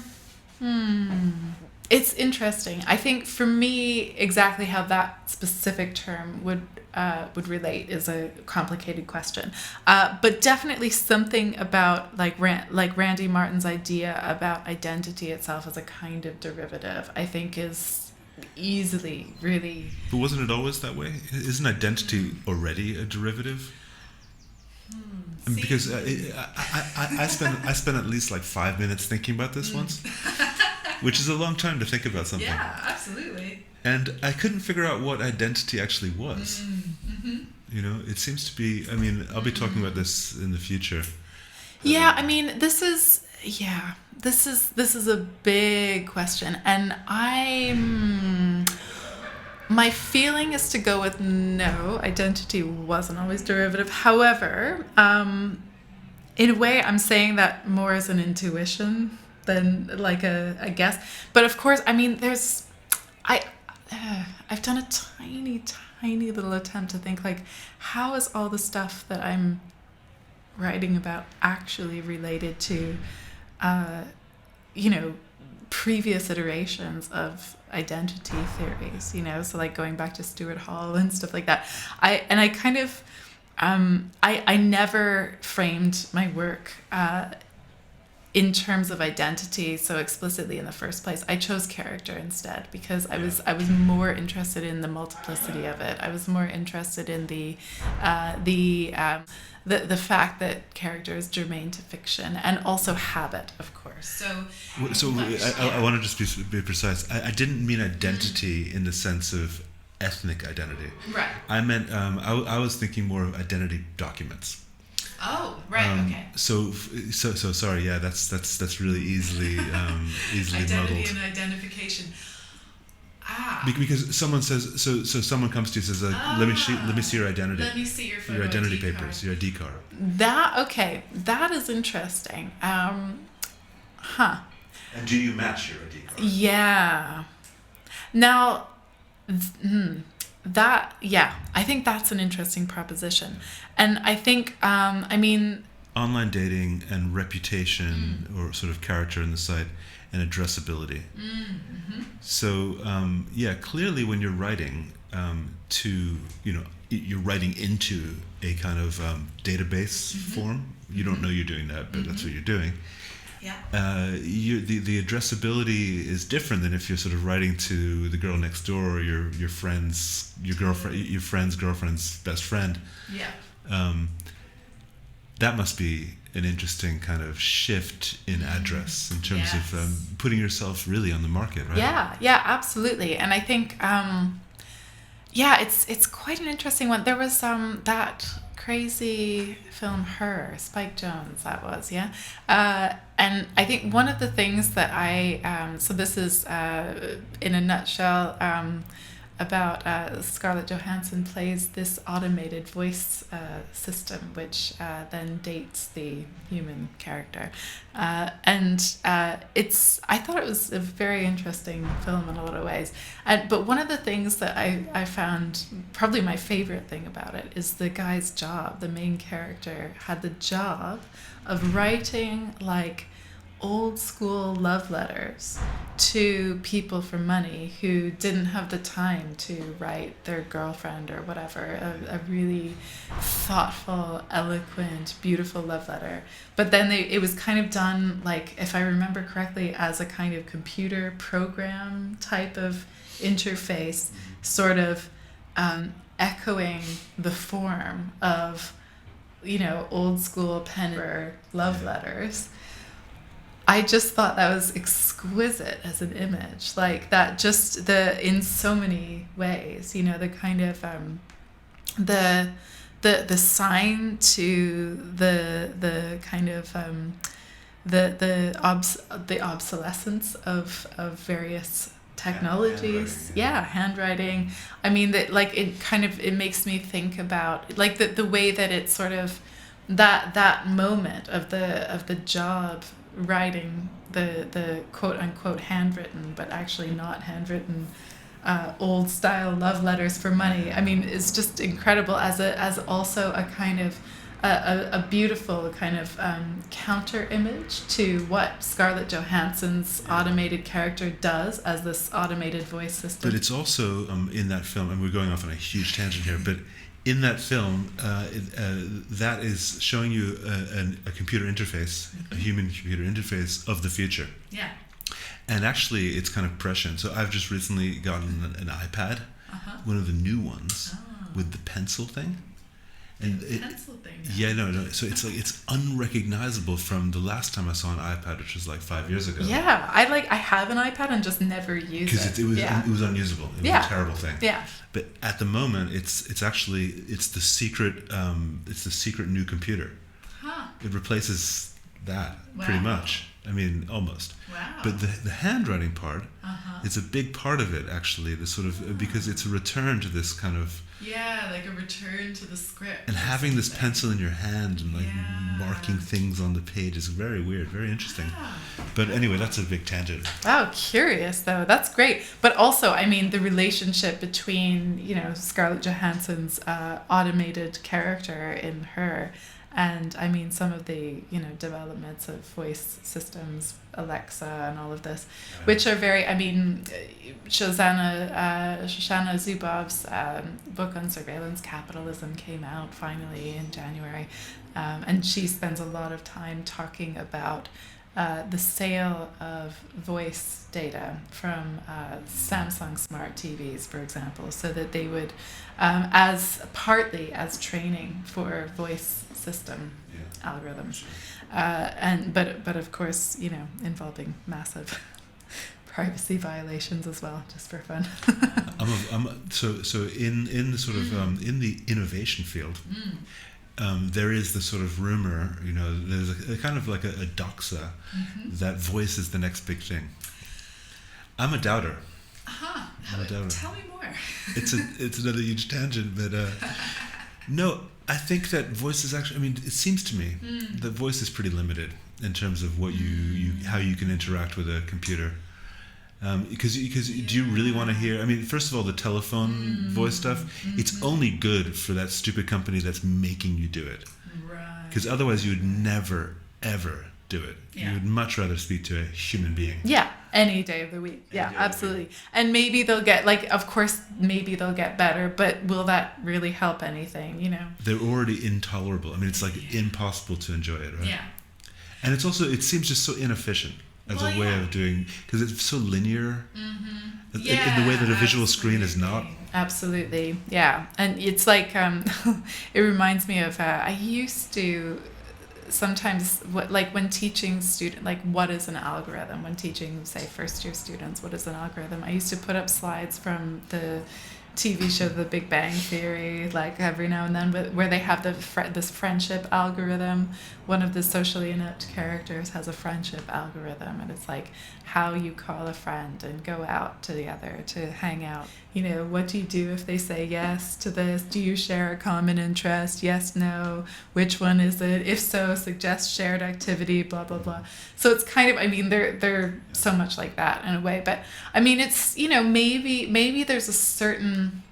Speaker 2: it's interesting. I think for me, exactly how that specific term would relate is a complicated question. But definitely something about like Randy Martin's idea about identity itself as a kind of derivative, I think is easily really.
Speaker 1: But wasn't it always that way? Isn't identity already a derivative? I mean, because I spent at least like 5 minutes thinking about this once, which is a long time to think about something.
Speaker 2: Yeah, absolutely.
Speaker 1: And I couldn't figure out what identity actually was. It seems to be. I mean, I'll be talking about this in the future.
Speaker 2: Yeah, I mean, this is a big question, and my feeling is to go with no, identity wasn't always derivative. However, in a way, I'm saying that more as an intuition than like a guess. But of course, I mean, I've done a tiny little attempt to think like, how is all the stuff that I'm writing about actually related to previous iterations of identity theories, so like going back to Stuart Hall and stuff like that. I kind of I never framed my work in terms of identity so explicitly in the first place. I chose character instead because I was more interested in the multiplicity of it. I was more interested in the fact that character is germane to fiction and also habit, of course.
Speaker 1: I want to just be precise. I didn't mean identity in the sense of ethnic identity.
Speaker 2: Right.
Speaker 1: I meant I was thinking more of identity documents.
Speaker 2: Oh, right. Okay.
Speaker 1: So sorry. Yeah, that's really easily
Speaker 2: identity
Speaker 1: muddled.
Speaker 2: Identity and identification.
Speaker 1: Because someone says so someone comes to you and says let me see your identity.
Speaker 2: Let me see your photo
Speaker 1: your identity
Speaker 2: ID
Speaker 1: papers,
Speaker 2: card.
Speaker 1: your ID card.
Speaker 2: That is interesting.
Speaker 1: And do you match your ID card?
Speaker 2: Yeah. Now, I think that's an interesting proposition, and I think
Speaker 1: online dating and reputation or sort of character in the site and addressability.
Speaker 2: Mm-hmm.
Speaker 1: So clearly when you're writing you're writing into a kind of database form. You don't know you're doing that, but that's what you're doing.
Speaker 2: Yeah.
Speaker 1: The addressability is different than if you're sort of writing to the girl next door or your friend's girlfriend's best friend.
Speaker 2: Yeah.
Speaker 1: That must be an interesting kind of shift in address in terms of putting yourself really on the market, right?
Speaker 2: Yeah, absolutely. And I think, it's quite an interesting one. There was that crazy film Her, Spike Jonze, that was, And I think one of the things that so this is in a nutshell about Scarlett Johansson plays this automated voice system, which then dates the human character. I thought it was a very interesting film in a lot of ways. But one of the things that I found, probably my favorite thing about it, is the guy's job. The main character had the job of writing like old school love letters to people for money who didn't have the time to write their girlfriend or whatever a really thoughtful, eloquent, beautiful love letter. But then it was kind of done, like, if I remember correctly, as a kind of computer program type of interface, sort of echoing the form of, old school pen or love letters. I just thought that was exquisite as an image, like that, just in so many ways, the kind of the sign to the kind of the obsolescence of various technologies. Handwriting. I mean, that, like, it makes me think about, like, the way that it's sort of that moment of the job writing the quote unquote handwritten, but actually not handwritten, old style love letters for money. I mean, it's just incredible as also a kind of a beautiful kind of counter image to what Scarlett Johansson's automated character does as this automated voice system.
Speaker 1: But it's also in that film, and we're going off on a huge tangent here, but in that film, that is showing you a computer interface, a human computer interface of the future.
Speaker 2: Yeah.
Speaker 1: And actually, it's kind of prescient. So I've just recently gotten an iPad, one of the new ones, with the pencil thing. And
Speaker 2: pencil thing.
Speaker 1: Yeah, no. So it's like, it's unrecognizable from the last time I saw an iPad, which was like 5 years ago.
Speaker 2: Yeah, I have an iPad and just never use it.
Speaker 1: Because it was unusable. It was a terrible thing.
Speaker 2: Yeah.
Speaker 1: But at the moment, it's the secret new computer.
Speaker 2: Huh.
Speaker 1: It replaces that pretty much. I mean, almost.
Speaker 2: Wow.
Speaker 1: But the handwriting part, it's a big part of it, actually. The sort of, because it's a return to this kind of,
Speaker 2: like a return to the script.
Speaker 1: and having this pencil in your hand and like marking things on the page is very weird, very interesting. But anyway, that's a big tangent.
Speaker 2: Wow, curious though. That's great. But also, I mean, the relationship between, Scarlett Johansson's automated character in her, and I mean some of the developments of voice systems, Alexa and all of this, which are very, I mean, Shoshana Zuboff's book on surveillance capitalism came out finally in January, and she spends a lot of time talking about the sale of voice data from Samsung smart TVs, for example, so that they would, partly as training for voice system algorithms, but of course, involving massive privacy violations as well, just for fun.
Speaker 1: So in the sort of in the innovation field. There is the sort of rumor, there's a kind of like a doxa that voice is the next big thing. I'm a doubter. I'm a doubter.
Speaker 2: Tell me more.
Speaker 1: It's another huge tangent, but no, I think that voice is actually, I mean, it seems to me that voice is pretty limited in terms of what how you can interact with a computer. Because do you really want to hear? I mean, first of all, the telephone voice stuff. It's only good for that stupid company that's making you do it.
Speaker 2: Right.
Speaker 1: Because otherwise, you would never ever do it. You would much rather speak to a human being.
Speaker 2: Yeah, any day of the week. Yeah, absolutely. And maybe they'll get, of course, maybe they'll get better, but will that really help anything?
Speaker 1: They're already intolerable. I mean, it's like impossible to enjoy it, right?
Speaker 2: Yeah.
Speaker 1: And it seems just so inefficient as a way of doing, because it's so linear in the way that a visual screen is not.
Speaker 2: Absolutely, yeah. And it's like, it reminds me of, I used to sometimes, when teaching what is an algorithm? When teaching, say, first year students, what is an algorithm? I used to put up slides from the TV show The Big Bang Theory, like every now and then, where they have this friendship algorithm. One of the socially inept characters has a friendship algorithm, and it's like how you call a friend and go out together to hang out. You know, what do you do if they say yes to this? Do you share a common interest? Yes, no. Which one is it? If so, suggest shared activity, blah, blah, blah. So it's kind of, I mean, they're so much like that in a way. But I mean, it's, you know, maybe there's a certain,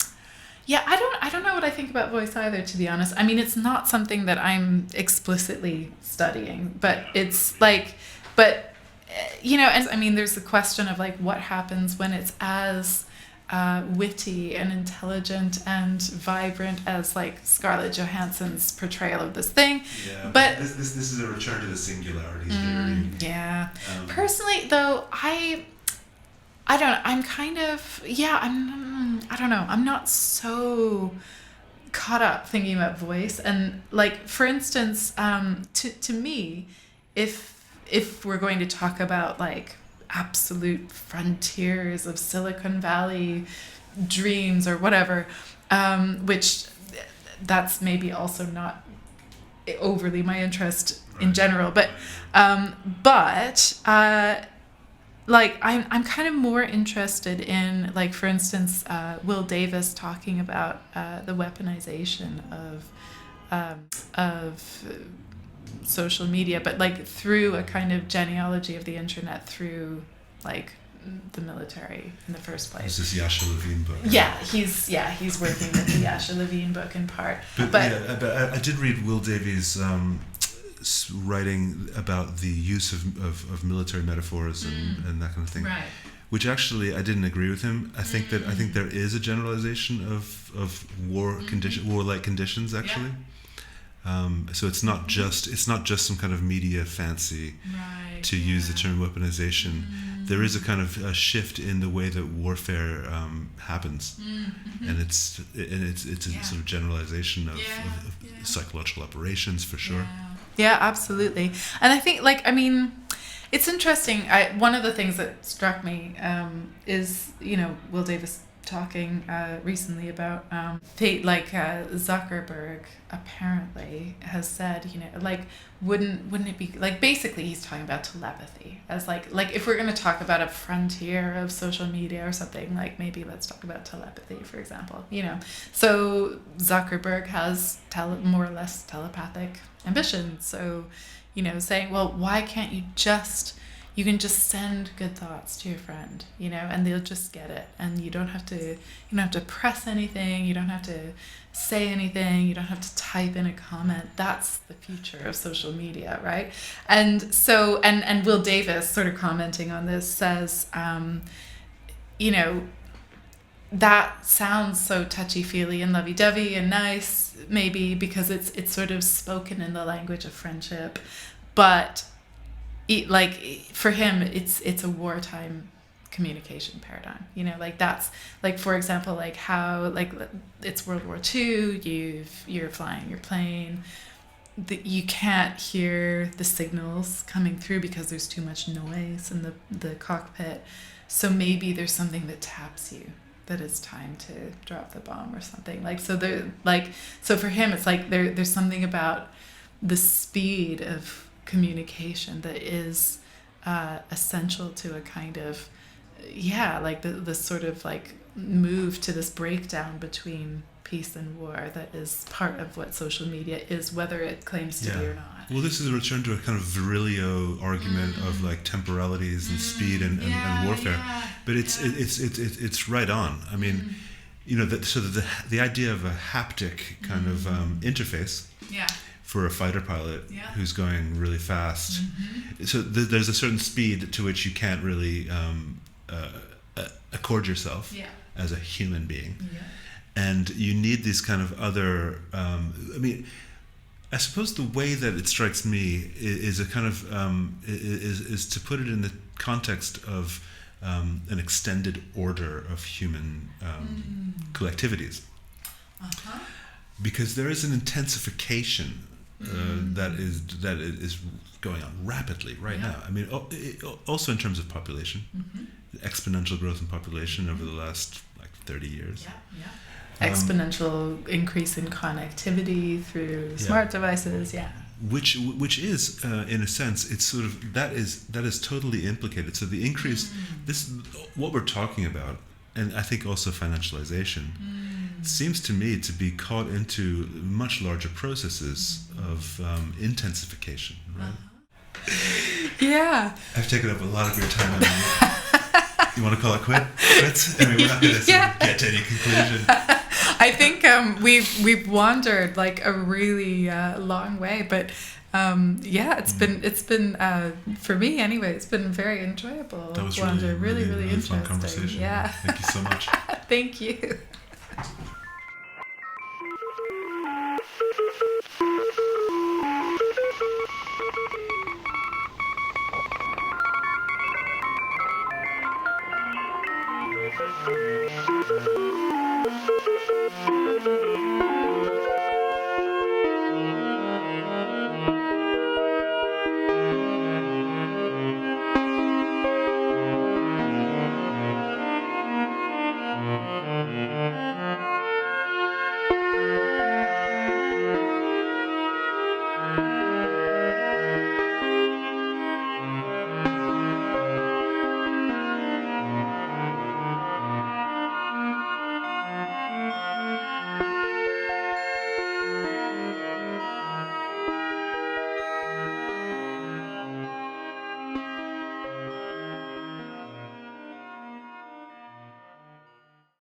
Speaker 2: yeah, I don't know what I think about voice either, to be honest. I mean, it's not something that I'm explicitly studying, but it's like, but, you know, and I mean, there's the question of like what happens when it's as witty and intelligent and vibrant as like Scarlett Johansson's portrayal of this thing.
Speaker 1: Yeah,
Speaker 2: but
Speaker 1: this is a return to the singularity theory.
Speaker 2: Yeah. Personally, though, I don't know. I'm kind of, yeah, I don't know. I'm not so caught up thinking about voice. And like, for instance, to me, if we're going to talk about like absolute frontiers of Silicon Valley dreams or whatever, which that's maybe also not overly my interest in general, but like I'm kind of more interested in, like, for instance, Will Davis talking about the weaponization of social media, but like through a kind of genealogy of the internet through like the military in the first place.
Speaker 1: This is Yasha Levine book.
Speaker 2: Yeah, he's working with the Yasha Levine book in part.
Speaker 1: But I did read Will Davies' writing about the use of military metaphors and that kind of thing.
Speaker 2: Right.
Speaker 1: Which actually I didn't agree with him. I think there is a generalization of warlike conditions actually. Yeah. So it's not just some kind of media fancy to use the term weaponization. There is a kind of a shift in the way that warfare happens, and it's a sort of generalization of psychological operations for sure.
Speaker 2: Yeah, absolutely. And I think, like, I mean, it's interesting. One of the things that struck me is, you know, Will Davis talking recently about Zuckerberg apparently has said, you know, like, wouldn't it be like, basically he's talking about telepathy as like if we're going to talk about a frontier of social media or something, like maybe let's talk about telepathy, for example, you know. So Zuckerberg has more or less telepathic ambitions, so, you know, saying, well, why can't you can just send good thoughts to your friend, you know, and they'll just get it. And you don't have to press anything. You don't have to say anything. You don't have to type in a comment. That's the future of social media, right? And so, and Will Davis, sort of commenting on this, says, you know, that sounds so touchy-feely and lovey-dovey and nice, maybe because it's sort of spoken in the language of friendship, but like, for him, it's a wartime communication paradigm, you know, like that's like, for example, like how, like, it's World War II, you're flying your plane, you can't hear the signals coming through because there's too much noise in the cockpit, so maybe there's something that taps you that it's time to drop the bomb or something, like, so so for him it's like there's something about the speed of communication that is essential to a kind of, like the sort of like move to this breakdown between peace and war that is part of what social media is, whether it claims to be or not.
Speaker 1: Well, this is a return to a kind of Virilio argument of like temporalities and speed and warfare, but it's right on. I mean, you know, the idea of a haptic kind of interface. Yeah. For a fighter pilot who's going really fast. So there's a certain speed to which you can't really accord yourself as a human being. Yeah. And you need these kind of other, I mean, I suppose the way that it strikes me is a kind of, is to put it in the context of an extended order of human collectivities. Because there is an intensification that is going on rapidly right now. I mean, also in terms of population, exponential growth in population over the last like 30 years.
Speaker 2: Yeah. Exponential increase in connectivity through smart devices. Yeah.
Speaker 1: Which is in a sense, it's sort of that is totally implicated. So the increase, this what we're talking about, and I think also financialization, seems to me to be caught into much larger processes of intensification, right?
Speaker 2: Yeah.
Speaker 1: I've taken up a lot of your time. You want to call it quits? I mean, we're not going to get to any conclusion.
Speaker 2: I think we've wandered like a really long way, but it's been for me anyway. It's been very enjoyable.
Speaker 1: That was
Speaker 2: really
Speaker 1: really
Speaker 2: interesting.
Speaker 1: fun conversation.
Speaker 2: Yeah.
Speaker 1: Thank you so much.
Speaker 2: Thank you.